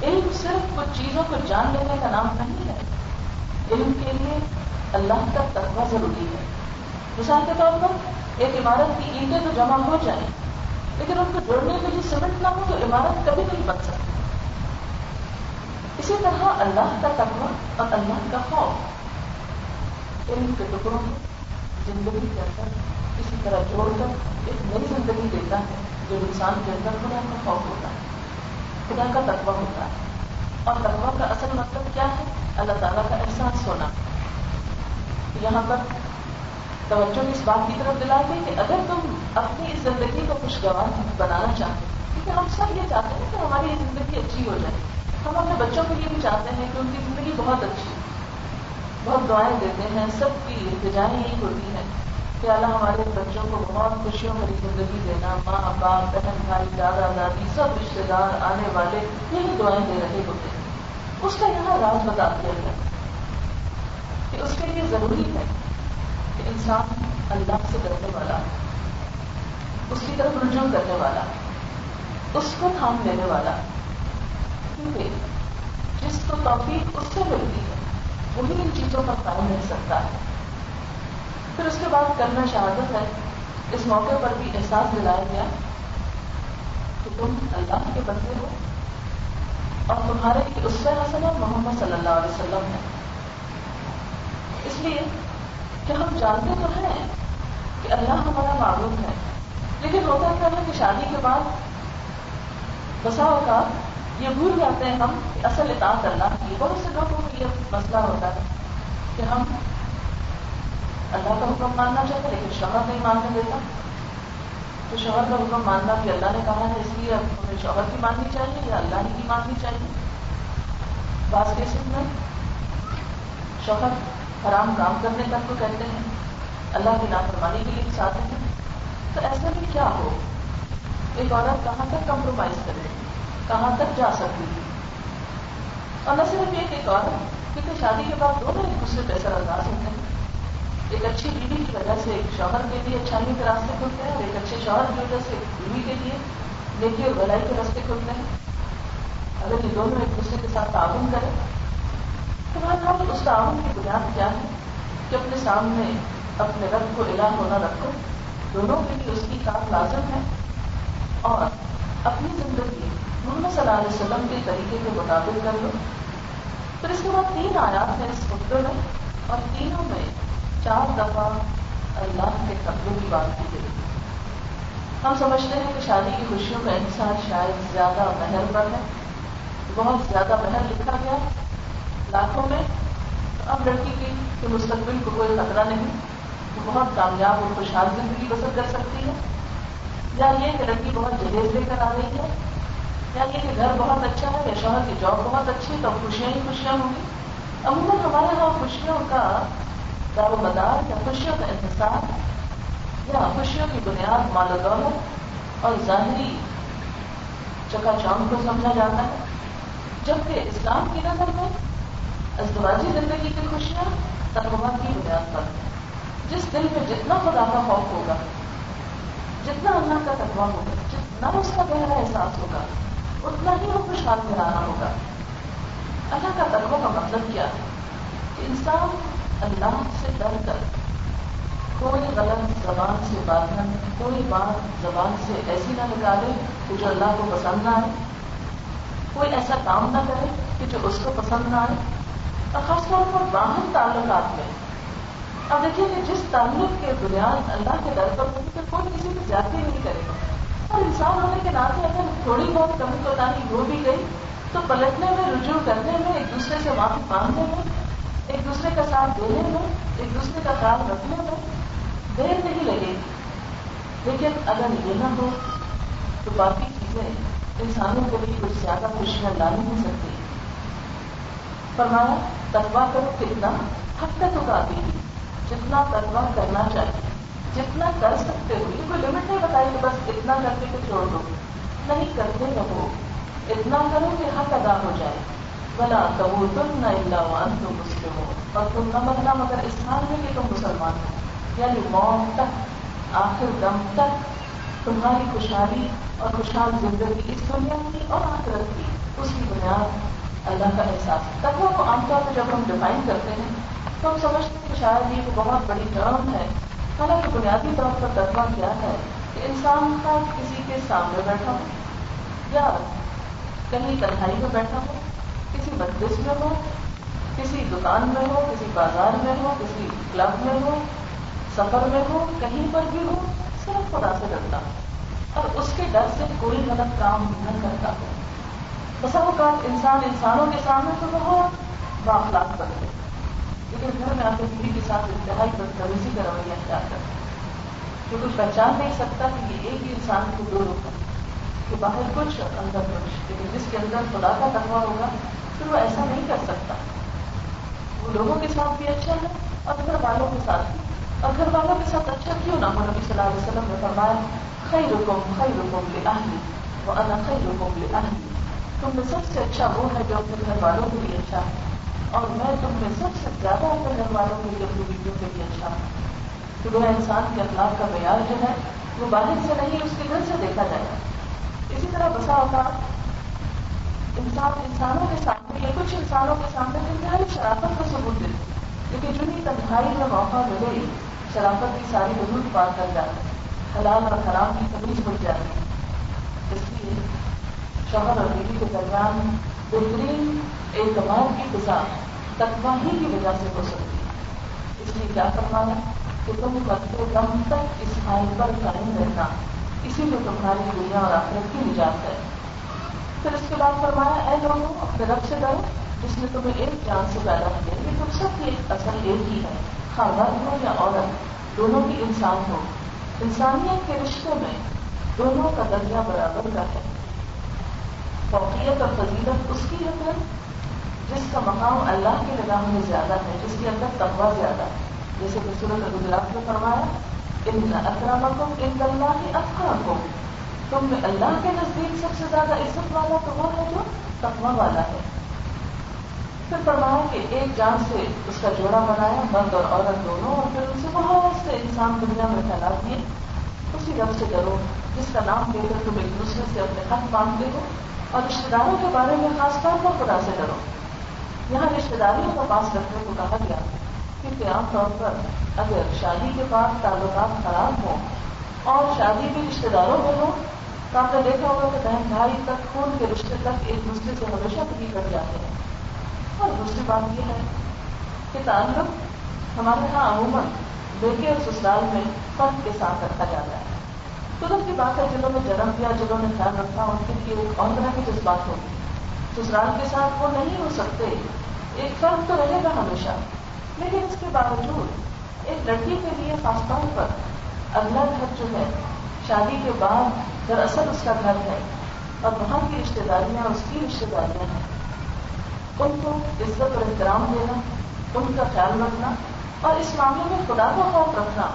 علم صرف کچھ چیزوں کو جان لینے کا نام نہیں ہے. علم کے لیے اللہ کا تقویٰ ضروری ہے. مثال کے طور پر ایک عمارت کی اینٹیں تو جمع ہو جائیں، لیکن ان کو جوڑنے کے لیے سیمنٹ نہ ہو تو عمارت کبھی نہیں بن سکتی. اسی طرح اللہ کا تقویٰ اور اللہ کا خوف علم کے ٹکڑوں کو زندگی کے اندر اسی طرح جوڑ کر ایک نئی زندگی دیتا ہے، جو انسان کے اندر خدا کا خوف ہوتا ہے، خدا کا تقویٰ ہوتا ہے. اور تقویٰ کا اصل مطلب کیا ہے؟ اللہ تعالیٰ کا احساس ہونا. یہاں پر توجہ اس بات کی طرف دلا گئی کہ اگر تم اپنی اس زندگی کو خوشگوار بنانا چاہتے، کیونکہ ہم سب یہ چاہتے ہیں کہ ہماری یہ زندگی اچھی ہو جائے. ہم اپنے بچوں کے لیے بھی چاہتے ہیں کہ ان کی زندگی بہت اچھی، بہت دعائیں دیتے ہیں. سب کی التجائیں یہی ہوتی ہیں کہ اللہ ہمارے بچوں کو بہت خوشیوں بھری زندگی دینا. ماں باپ، بہن بھائی، دادا دادی، سب رشتے دار، آنے والے یہی دعائیں دے رہے ہوتے ہیں. اس کا یہاں راز بتا دیا گیا کہ اس کے لیے ضروری ہے کہ انسان اللہ سے ڈرنے والا، اس کی طرف رجوع کرنے والا، اس کو تھام لینے والا. کیونکہ جس کو توفیق اس سے ملتی ہے وہی ان چیزوں پر قائم رہ سکتا ہے. پھر اس کے بعد کرنا شہادت ہے. اس موقع پر بھی احساس دلایا گیا کہ تم اللہ کے بندے ہو اور تمہارے لیے اسوہ حسنہ محمد صلی اللہ علیہ وسلم ہے. اس لیے کہ ہم جانتے تو ہیں کہ اللہ ہمارا معبود ہے، لیکن ہوتا کیا ہے کہ شادی کے بعد بسا اوقات یہ بھول جاتے ہیں ہم کہ اصل اطاعت اللہ کی. بہت سے لوگوں کو یہ مسئلہ ہوتا ہے کہ ہم اللہ کا حکم ماننا چاہتے ہیں لیکن شوہر نہیں ماننے دیتا، تو شوہر کا حکم ماننا بھی اللہ نے کہا ہے، اس لیے اب ہمیں شوہر کی ماننی چاہیے یا اللہ ہی کی ماننی چاہیے. بعض کیسز میں شوہر حرام کام کرنے تک کو کہتے ہیں، اللہ کی نافرمانی کے لیے بھی چاہتے ہیں. تو ایسا بھی کیا ہو، ایک عورت کہاں تک کمپرومائز کرے، کہاں تک جا سکتی تھی. اور نہ صرف ایک عورت، کیونکہ شادی کے بعد دونوں ایک دوسرے پہ اثر انداز ہوتے ہیں. ایک اچھی بیوی کی وجہ سے ایک شوہر کے لیے اچھائی کے راستے کھلتے ہیں، اور ایک اچھے شوہر کی وجہ سے بیوی کے لیے نیکی اور بھلائی کے راستے کھلتے ہیں. اگر یہ دونوں ایک دوسرے کے ساتھ تعاون کریں تو بہرحال اس تعاون کی بنیاد کیا ہے کہ اپنے سامنے اپنے رب کو الہ ہونا رکھو، دونوں کے لیے اس کی اطاعت لازم ہے، اور اپنی زندگی محمد صلی اللہ علیہ وسلم کے طریقے کے مطابق کر لو. پھر اس کے بعد 3 آیات ہیں اس خطبے میں، اور تینوں میں 4 دفعہ اللہ کے تقوی کی بات کی گئی. ہم سمجھتے ہیں کہ شادی کی خوشیوں کا انحصار شاید زیادہ مہر پر ہے، بہت زیادہ مہر لکھا گیا لاکھوں میں، اب لڑکی کے مستقبل کو کوئی خطرہ نہیں، وہ بہت کامیاب اور خوشحال زندگی بسر کر سکتی ہے. یا یہ کہ لڑکی بہت جہیز لے کر آ رہی ہے، یا یہ کہ گھر بہت اچھا ہے، یا شوہر کی جاب بہت اچھی ہے، تو خوشیاں ہی خوشیاں ہوں گی. عموماً ہمارے یہاں خوشیوں کا دار و مدار یا خوشیوں کا انحصار یا خوشیوں کی بنیاد مال و دولت اور ظاہری چکا چوند کو سمجھا جاتا ہے، جبکہ اسلام کی نظر میں ازدواجی زندگی کی خوشیاں تقویٰ کی بنیاد پر ہیں. جس دل میں جتنا خدا کا خوف ہوگا، جتنا اللہ کا تقویٰ ہوگا، جتنا اس کا گہرا احساس ہوگا، اتنا ہی وہ خوشحال گھرانا ہوگا. اللہ کا تقویٰ کا مطلب کیا ہے کہ انسان اللہ سے ڈر کر کوئی غلط زبان سے بات نہ، کوئی بات زبان سے ایسی نہ نکالے کہ جو اللہ کو پسند نہ آئے، کوئی ایسا کام نہ کرے کہ جو اس کو پسند نہ آئے، اور خاص طور پر باہم تعلقات میں۔ اب دیکھیے کہ جس تعلق کے بنیاد اللہ کے ڈر پر ہوگی تو کوئی کسی کو زیادتی نہیں کرے گا، اور انسان ہونے کے ناطے اگر تھوڑی بہت کمی کوتاہی ہو بھی گئی تو پلٹنے میں، رجوع کرنے میں، ایک دوسرے سے معافی مانگنے میں، ایک دوسرے کا ساتھ دینے میں، ایک دوسرے کا خیال رکھنے میں دیر نہیں لگے گی۔ لیکن اگر یہ نہ ہو تو باقی چیزیں انسانوں کے لیے کچھ زیادہ خوشیاں لا نہیں سکتی۔ فرمایا تقویٰ کرو کتنا حق تک اگاتی ہے، جتنا تقویٰ کرنا چاہیے، جتنا کر سکتے ہو، یہ کوئی لمٹ نہیں بتائی کہ بس اتنا کر کے تو چھوڑ دو، نہیں کرتے رہو، اتنا کرو کہ حق ادا ہو جائے۔ ولا تموتن الا وانتم مسلمون، اور تم نہ مرنا مگر اس حال میں کہ تم مسلمان ہو، یعنی موت تک، آخر دم تک تمہاری خوشحالی اور خوشحال زندگی اس دنیا کی اور آخرت کی، اس کی بنیاد اللہ کا احساس ہے۔ تقویٰ کو عام طور پہ جب ہم ڈیفائن کرتے ہیں تو ہم سمجھتے ہیں کہ شاید یہ بہت بڑی ٹرم ہے، حالانکہ بنیادی طور پر تقویٰ کیا ہے کہ انسان کا کسی کے سامنے بیٹھا ہو یا کہیں تنہائی میں بیٹھا ہو، کسی مجلس میں ہو، کسی دکان میں ہو، کسی بازار میں ہو، کسی کلب میں ہو، سفر میں ہو، کہیں پر بھی ہو، صرف خدا سے ڈرتا ہو اور اس کے ڈر سے کوئی غلط کام نہ کرتا ہو۔ بسا اوقات انسان انسانوں کے سامنے تو بہت بااخلاق بنتے، لیکن گھر میں اپنی بیوی کے ساتھ انتہائی بدتمیزی کا رویہ اختیار کرتا ہے، جو کچھ پہچان نہیں سکتا کہ یہ ایک ہی انسان کو دو روپ ہے، کہ باہر کچھ اندر کچھ، لیکن جس کے اندر خدا کا تقویٰ ہوگا پھر وہ ایسا نہیں کر سکتا۔ وہ لوگوں کے ساتھ بھی اچھا ہے اور گھر والوں کے ساتھ بھی، اور گھر والوں کے ساتھ اچھا کیوں نہ ہو؟ نبی صلی اللہ علیہ وسلم نے فرمایا خیرکم خیرکم لأہلی وأنا خیرکم لأہلی، تم میں سب سے اچھا وہ ہے جو اپنے گھر والوں کے لیے اچھا ہے، اور میں تم میں سب سے زیادہ اپنے گھر والوں کے لیے اپنی بیویوں کے لیے اچھا ہوں۔ تو وہ انسان کے اخلاق کا معیار جو ہے وہ باہر سے نہیں، اس کے گھر سے دیکھا جائے گا۔ اسی طرح بسا اوقات انسان انسانوں کے سامنے یا کچھ انسانوں کے سامنے انتہائی شرافت کا ثبوت دیتے، لیکن جو ہی تنہائی میں موقع ملے شرافت کی ساری حدود پار کر جاتے ہیں، حلال اور حرام کی تمیز بڑھ جاتی ہے۔ اس لیے شوہر اور بیوی کے درمیان بہترین اعتماد کی فضا تقویٰ ہی کی وجہ سے ہو سکتی ہے۔ اس لیے کیا فرمانا کہ تم کرتے دم تک اس حال پر قائم رہنا، اسی میں تمہاری دنیا اور آخرت کی نجات ہے۔ پھر اس کے بعد فرمایا اے لوگوں اپنے رب سے ڈرو جس نے تمہیں ایک جان سے پیدا کیا، یہ تم سب کی ایک اصل ایک ہی ہے، خواہ مرد ہو یا عورت، دونوں کی انسان ہو۔ انسانیت کے رشتے میں دونوں کا درجہ برابر کا ہے۔ فوقیت اور فضیلت اس کی ہے جس کا مقام اللہ کی نگاہ میں زیادہ ہے، جس کے اندر تقویٰ زیادہ ہے، جیسے کہ سورۃ الحجرات میں فرمایا ان اکرمکم عند اللہ اتقاکم، تم میں اللہ کے نزدیک سب سے زیادہ عزت والا تو وہ ہے جو تقویٰ والا ہے۔ پھر فرمایا کہ ایک جان سے اس کا جوڑا بنایا، مرد اور عورت دونوں، اور پھر ان سے بہت سے انسان دنیا میں پھیلا دیے۔ اسی رب سے ڈرو جس کا نام لے کر تم ایک دوسرے سے اپنے حق مانگتے ہو، اور رشتے داروں کے بارے میں خاص طور پر خدا سے ڈرو۔ یہاں رشتے داریوں کا پاس رکھنے کو کہا گیا کیونکہ عام طور پر اگر شادی کے بعد تعلقات خراب ہوں اور شادی بھی رشتے داروں میں ہو تو آپ نے دیکھا ہوگا کہ بہن بھائی تک، خون کے رشتے تک ایک دوسرے سے ہمیشہ بھی کٹ جاتے ہیں۔ اور دوسری بات یہ ہے کہ تعلق ہمارے یہاں عموماً بیٹے اور سسرال میں فرق کے ساتھ رکھا جاتا ہے۔ قدرت کی بات ہے جنہوں نے جنم دیا، جنہوں نے خیال رکھا، ان کے لیے ایک اور طرح کی جذبات ہوگی، سسرال کے ساتھ وہ نہیں ہو سکتے، ایک فرق تو رہے گا ہمیشہ۔ لیکن اس کے باوجود ایک لڑکی کے لیے خاص طور پر اگلا گھر جو ہے شادی کے بعد دراصل اس کا گھر ہے، اور وہاں کی رشتے داریاں اس کی رشتے داریاں ہیں، ان کو عزت اور احترام دینا، ان کا خیال رکھنا اور اس معاملے میں خدا کا خوف رکھنا،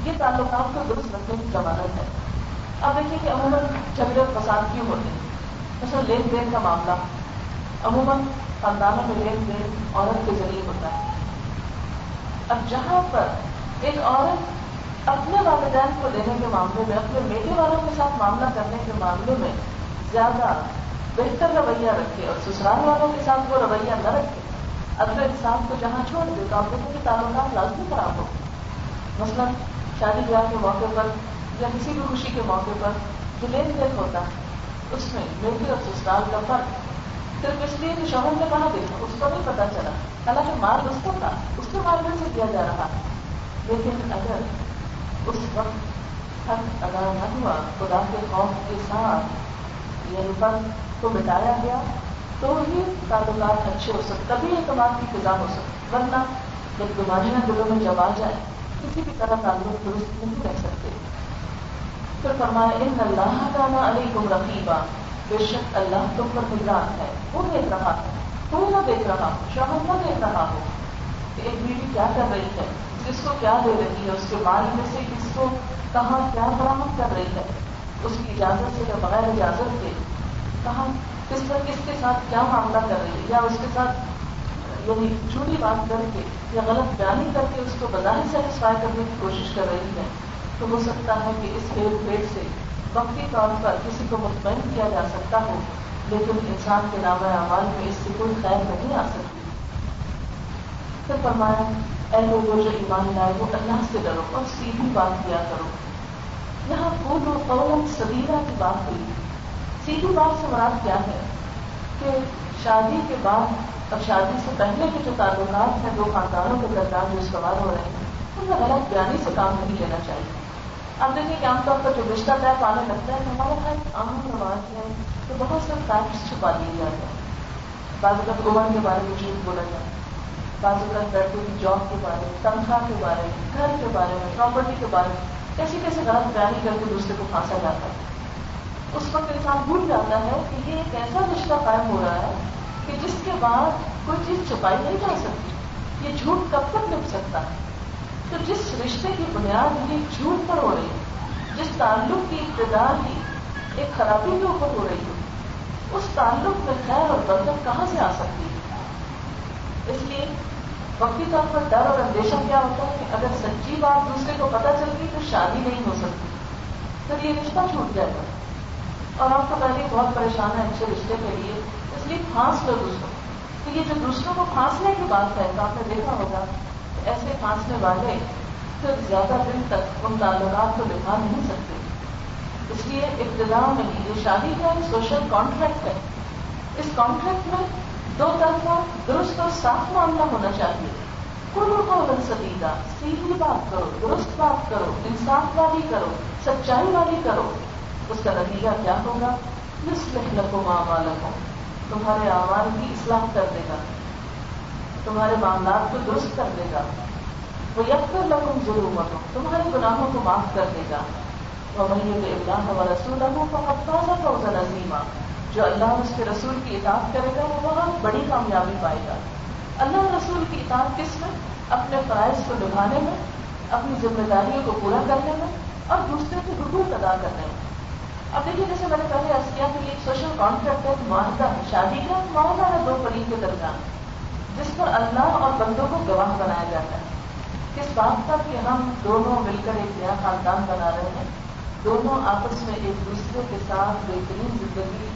یہ تعلقات کو درست رکھنے کی ضمانت ہے۔ اب دیکھیے کہ عموماً جھگڑے اور فساد کیوں ہوتے ہیں؟ مثلا لین دین کا معاملہ عموماً خاندانوں میں لین دین عورت کے ذریعے ہوتا ہے۔ اب جہاں پر ایک عورت اپنے والدین کو دینے کے معاملے میں، اپنے بیٹے والوں کے ساتھ معاملہ کرنے کے معاملے میں زیادہ بہتر رویہ رکھے اور سسرال والوں کے ساتھ وہ رویہ نہ رکھے، اگلے انسان کو جہاں چھوڑ دے تو آپ دیکھیں کہ تعلقات لازمی خراب ہو۔ مثلا شادی بیاہ کے موقع پر یا کسی بھی خوشی کے موقع پر جو لین دین ہوتا ہے اس میں میرے اور سسرال کا فرق صرف اس لیے کہ شوہر نے کہا دیکھا اس کو نہیں پتا چلا، حالانکہ مال اس کو تھا، اس کے مال میں سے دیا جا رہا ہے، لیکن اگر اس وقت حق ادا نہ ہوا، خدا کے خوف کے ساتھ یہ فرق کو مٹایا گیا، تو ہی تعلقات اچھے ہو سکتے، تبھی اعتماد کی فضا ہو سکتی، ورنہ جب گمانیاں دلوں میں جب آ جائے کسی بھی طرح تعلق درست نہیں رہ سکتے۔ پھر فرمایا ان اللہ کان علیکم رقیبا، بے شک اللہ تم پر نگران ہے، وہ دیکھ رہا ہے، کوئی نہ دیکھ رہا ہو، شوہر نہ دیکھ رہا ہو کہ ایک بیوی کیا کر رہی ہے، کس کو کیا دے رہی ہے، اس کے مال میں سے کس کو کہاں کیا فراہم کر رہی ہے، اس کی اجازت سے یا بغیر اجازت کے کہاں کس پر کس کے ساتھ کیا معاملہ کر رہی ہے، یا اس کے ساتھ یعنی جھوٹی بات کر کے یا غلط بیانی کر کے اس کو بظاہر سیٹسفائی کرنے کی کوشش کر رہی ہے، تو ہو سکتا ہے کہ اس ہیر پھیر سے وقتی طور پر کسی کو مطمئن کیا جا سکتا ہو، لیکن انسان کے نامہ اعمال میں اس سے کوئی خیر نہیں آ سکتی۔ پھر فرمایا اے لوگوں جو ایمان لائے وہ اللہ سے ڈرو اور سیدھی بات کیا کرو۔ یہاں قولوا قولا سدیدا کی بات ہوئی، سیدھی بات سے مراد کیا ہے کہ شادی کے بعد اور شادی سے پہلے کے جو تعلقات ہیں دو خاندانوں کے درمیان جو استعمال ہو رہے ہیں ان میں غلط بیانی سے کام نہیں لینا چاہیے۔ آپ دیکھیں کہ عام طور پر جو رشتہ طے پانے لگتا ہے ہمارا خیال عام رواج ہے تو بہت سے فیکٹس چھپا لیے جاتے ہیں، بعض اوقات عمر کے بارے میں جھوٹ بولا جاتا ہے، بعض اوقات لڑکوں کی جاب کے بارے میں، تنخواہ کے بارے میں، گھر کے بارے میں، پراپرٹی کے بارے میں کیسے کیسے غلط بیانی کر کے دوسرے کو پھانسا جاتا ہے۔ اس وقت انسان بھول جاتا ہے کہ یہ ایک ایسا رشتہ قائم ہو رہا ہے کہ جس کے بعد کوئی چیز چھپائی نہیں جا سکتی، یہ جھوٹ کب تک نبھ سکتا ہے۔ تو جس رشتے کی بنیاد یہ جھوٹ پر ہو رہی ہے، جس تعلق کی ابتدا ہی ایک خرابی کے اوپر ہو رہی ہے، اس تعلق میں خیر اور برکت کہاں سے آ سکتی ہے؟ اس لیے وقتی طور پر ڈر اور اندیشہ کیا ہوتا ہے کہ اگر سچی بات دوسرے کو پتہ چل گئی تو شادی نہیں ہو سکتی، پھر یہ رشتہ چھوٹ جائے گا اور آپ کو پہلے بہت پریشان ہے اچھے رشتے کے لیے، اس لیے پھانس لو دوسروں تو یہ جو دوسروں کو پھانسنے کی بات ہے تو آپ نے دیکھا ہوگا کہ ایسے پھانسنے والے پھر زیادہ دن تک ان تعلقات کو نبھا نہیں سکتے۔ اس لیے ابتدا میں یہ شادی کا ایک سوشل کانٹریکٹ ہے، اس کانٹریکٹ میں دو طرفہ درست اور صاف معاملہ ہونا چاہیے۔ قولوا قولا سدیدا، سیدھی بات کرو، درست بات کرو، انصاف والی کرو، سچائی والی کرو۔ اس کا نتیجہ کیا ہوگا؟ یصلح لکم اعمالکم، تمہارے اعمال کی اصلاح کر دے گا، تمہارے معاملات کو درست کر دے گا، ویغفر لکم ذنوبکم، تمہارے گناہوں کو معاف کر دے گا، ومن یطع اللہ ورسولہ فقد فاز فوزا عظیما، جو اللہ اور اس کے رسول کی اطاعت کرے گا وہ بہت بڑی کامیابی پائے گا۔ اللہ اور رسول کی اطاعت کس میں؟ اپنے فرائض کو نبھانے میں، اپنی ذمہ داریوں کو پورا کرنے میں اور دوسرے کے حقوق ادا کرنے میں۔ اب دیکھیے جیسے میں نے پہلے عرض کیا کہ ایک سوشل کانٹریکٹ ہے، معاہدہ ہے، شادی کا معاہدہ ہے دو فریق کے درمیان، جس پر اللہ اور بندوں کو گواہ بنایا جاتا ہے کس بات پر کہ ہم دونوں مل کر ایک نیا خاندان بنا رہے ہیں، دونوں آپس میں ایک دوسرے کے ساتھ بہترین زندگی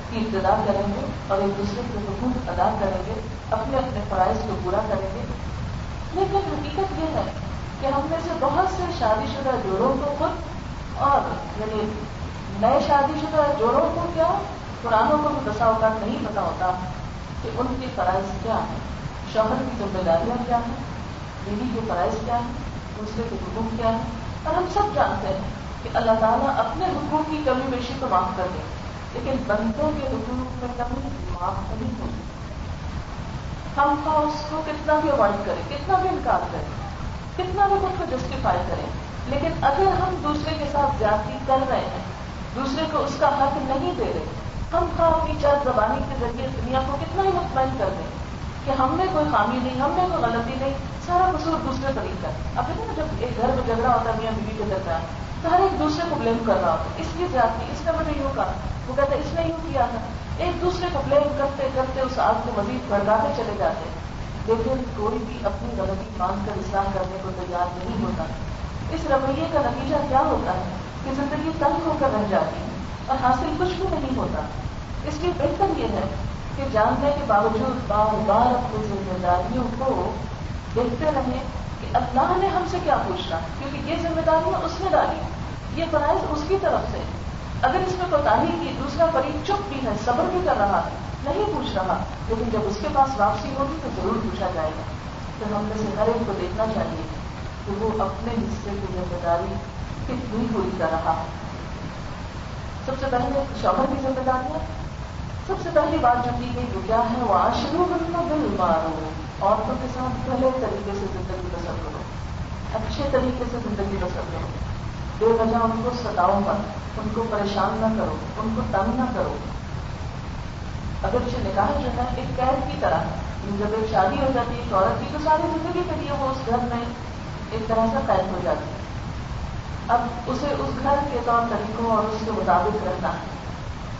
کی ابتدا کریں گے اور ایک دوسرے کے حقوق ادا کریں گے، اپنے اپنے فرائض کو پورا کریں گے۔ لیکن حقیقت یہ ہے کہ ہم میں سے بہت سے شادی شدہ جوڑوں کو خود اور یعنی نئے شادی شدہ جوڑوں کو کیا پرانوں کو بھی بسا اوقات نہیں پتا ہوتا کہ ان کے فرائض کیا ہیں، شوہر کی ذمہ داریاں کیا ہیں، بیوی کے فرائض کیا ہیں، دوسرے کے حقوق کیا ہیں۔ اور ہم سب جانتے ہیں کہ اللہ تعالیٰ اپنے حقوق کی کمی بیشی کو معاف کر دے، لیکن بندوں کے حقوق میں کمی معاف نہیں ہوتی۔ ہم اس کو کتنا بھی اوائڈ کریں، کتنا بھی انکار کریں، کتنا بھی خود کو جسٹیفائی کریں، لیکن اگر ہم دوسرے کے ساتھ زیادتی کر رہے ہیں، دوسرے کو اس کا حق نہیں دے رہے، ہم اپنی چند زبانی کے ذریعے دنیا کو کتنا ہی مطمئن کر دیں کہ ہم میں کوئی خامی نہیں، ہم میں کوئی غلطی نہیں، سارا قصور دوسرے طریق کا ہے۔ اب دیکھیں نا جب ایک گھر میں جھگڑا ہوتا ہے میاں بیوی کے درمیان تو ہر ایک دوسرے کو بلیم کر رہا ہوتا ہے، اس کی زیادتی، اس نے مجھے یوں کہا، وہ کہتا ہے اس نے یوں کیا تھا، ایک دوسرے کو بلیم کرتے کرتے اس آگ کو مزید بھڑکاتے چلے جاتے ہیں، لیکن کوئی بھی اپنی غلطی مان کر اصلاح کرنے کو تیار نہیں ہوتا۔ اس رویے کا نتیجہ کیا ہوتا ہے کہ زندگی تنگ ہو کر رہ جاتی ہے اور حاصل کچھ بھی نہیں ہوتا۔ اس لیے بہتر یہ ہے کہ جاننے کے باوجود بار بار اپنی ذمہ داریوں کو دیکھتے رہیں کہ اللہ نے ہم سے کیا پوچھنا، کیونکہ یہ ذمہ داریاں اس نے ڈالی، یہ فرائض اس کی طرف سے. اگر اس میں کوتاہی کی، دوسرا فریق چپ بھی ہے، صبر بھی کر رہا ہے، نہیں پوچھ رہا، لیکن جب اس کے پاس واپسی ہوگی تو ضرور پوچھا جائے گا. تو ہم میں سے ہر ایک کو دیکھنا چاہیے کہ وہ اپنے حصے کی ذمہ داری کتنی پوری کر رہا ہے. سب سے پہلے شوہر کی ذمہ داریاں، سب سے پہلی بات جو کی گئی وہ کیا ہے، وہ وَعَاشِرُوهُنَّ بِالْمَعْرُوفِ، عورتوں کے ساتھ بھلے طریقے سے زندگی بسر کرو، اچھے طریقے سے زندگی بسر کرو، بے وجہ ان کو ستاؤ مت، ان کو پریشان نہ کرو، ان کو تنگ نہ کرو. اگرچہ نکاح جو ہے ایک قید کی طرح ہے، جب ایک شادی ہو جاتی ہے ایک عورت کی تو ساری زندگی کے لیے وہ اس گھر میں ایک طرح سے قید ہو جاتی ہے. اب اسے اس گھر کے طور طریقوں اور اس کے مطابق رہنا ہے.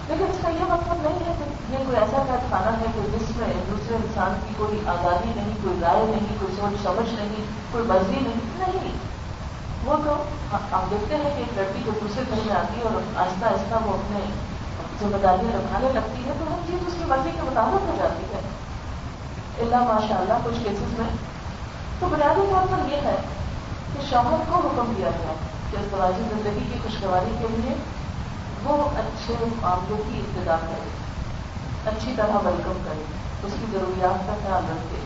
لیکن اس کا یہ مطلب نہیں ہے کہ یہ کوئی ایسا قید خانہ ہے کہ جس میں دوسرے انسان کی کوئی آزادی نہیں، کوئی رائے نہیں، کوئی سوچ سمجھ نہیں، کوئی مرضی نہیں. وہ تو آپ دیکھتے ہیں کہ ایک لڑکی جو دوسرے گھر میں آتی ہے اور آہستہ آہستہ وہ اپنے ذمہ داریاں نبھانے لگتی ہے تو ہر چیز اس کی مرضی کے مطابق ہو جاتی ہے، اللہ ماشاء اللہ کچھ کیسز میں. تو بنیادی طور پر یہ ہے کہ شوہر کو حکم دیا گیا کہ ازدواجی زندگی کی خوشگواری کے لیے وہ اچھے معاملوں کی ابتدا کرے، اچھی طرح ویلکم کرے، اس کی ضروریات کا خیال رکھے.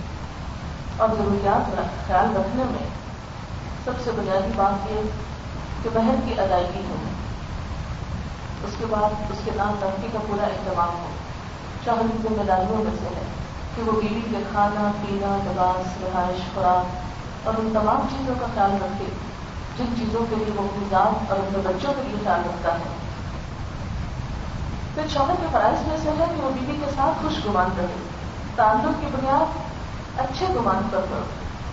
اور ضروریات کا خیال رکھنے میں سب سے بنیادی بات یہ کہ بہن کی ادائیگی ہو، اس کے بعد اس کے نام ترقی کا پورا اہتمام ہو. شوہر کی ذمہ داریوں میں سے ہے کہ وہ بیوی کے کھانا پینا، لباس، رہائش، خوراک اور ان تمام چیزوں کا خیال رکھے جن چیزوں کے لیے وہ اپنی ذات اور اپنے بچوں کے لیے خیال رکھتا ہے. پھر شوہر کے فرائض میں سے ہے کہ وہ بیوی کے ساتھ خوش گمان رہے، تعلق کی بنیاد اچھے گمان پر ہو،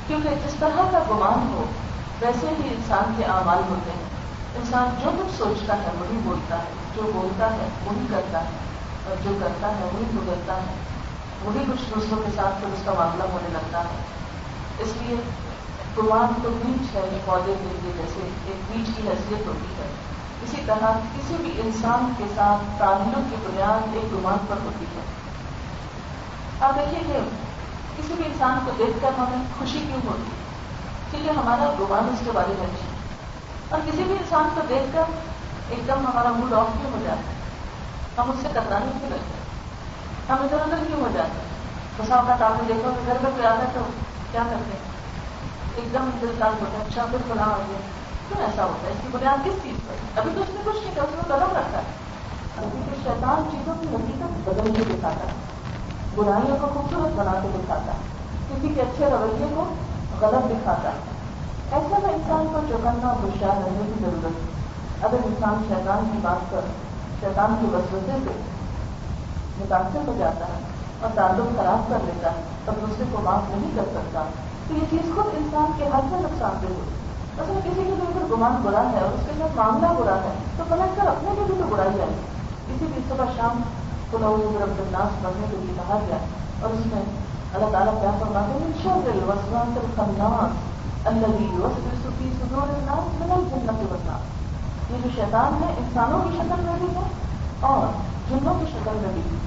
کیونکہ جس طرح کا گمان ہو ویسے ہی انسان کے اعمال ہوتے ہیں. انسان جو کچھ سوچتا ہے وہی بولتا ہے، جو بولتا ہے وہی کرتا ہے، اور جو کرتا ہے وہی گزرتا ہے، وہی کچھ دوسروں کے ساتھ پھر اس کا معاملہ ہونے لگتا ہے. اس لیے گمان تو بیج ہے پودے کے لیے، جیسے ایک بیج کی حیثیت ہوتی ہے، اسی طرح کسی بھی انسان کے ساتھ تعلق کی بنیاد ایک گمان پر ہوتی ہے. آپ دیکھیے کہ کسی بھی انسان کو دیکھ کر ہمیں خوشی کیوں ہوتی ہے، کیونکہ ہمارا گمان اس کے بارے میں اچھا ہے. اور کسی بھی انسان کو دیکھ کر ایک دم ہمارا موڈ آف کیوں ہو جاتا ہے، ہم اس سے کترانے کیوں لگتے ہیں، ہم ادھر ادھر کیوں ہو جاتے ہیں. بسا اوقات آپ نے دیکھو کہ گھر میں کوئی آتا ہے تو کیا کرتے ہیں، ایک دم دل تانگ ہوتا ہے، اچھا پھر فلاں آ گیا. کیوں ایسا ہوتا ہے، اس کی بنیاد کس چیز پر؟ ابھی تو اس نے کچھ نہیں کیا، اس میں قدم رکھا ہے. کیونکہ شیطان چیزوں کی حقیقت بدل کے دکھاتا ہے، برائیوں کو خوبصورت بنا کے دکھاتا ہے، کسی کے اچھے رویے کو غلط دکھاتا ہے. ایسے میں انسان کو چوکنا اور ہوشیار رہنے کی ضرورت ہے. اگر انسان شیطان کی بات پر، شیطان کی وسوسے سے متاثر ہو جاتا ہے اور تعلق خراب کر لیتا ہے اور دوسرے کو معاف نہیں کر سکتا تو یہ چیز خود انسان کے حد میں نقصان دہ ہوتی ہے. مثلا کسی کے دل پر گمان برا ہے اور اس کے ساتھ معاملہ برا ہے تو پلٹ کر اپنے کے بھی تو برائی آئی. اسی لیے صبح شام خلاؤ رب الناس پڑھنے کے لیے کہا گیا اور اس میں اللہ تعالیٰ کیا فرماتے ہیں، من شر الوسواس الخناس الذی یوسوس فی صدور الناس من الجنۃ والناس. یہ جو شیطان ہے انسانوں کی شکل میں بھی ہے اور جنوں کی شکل میں بھی ہے،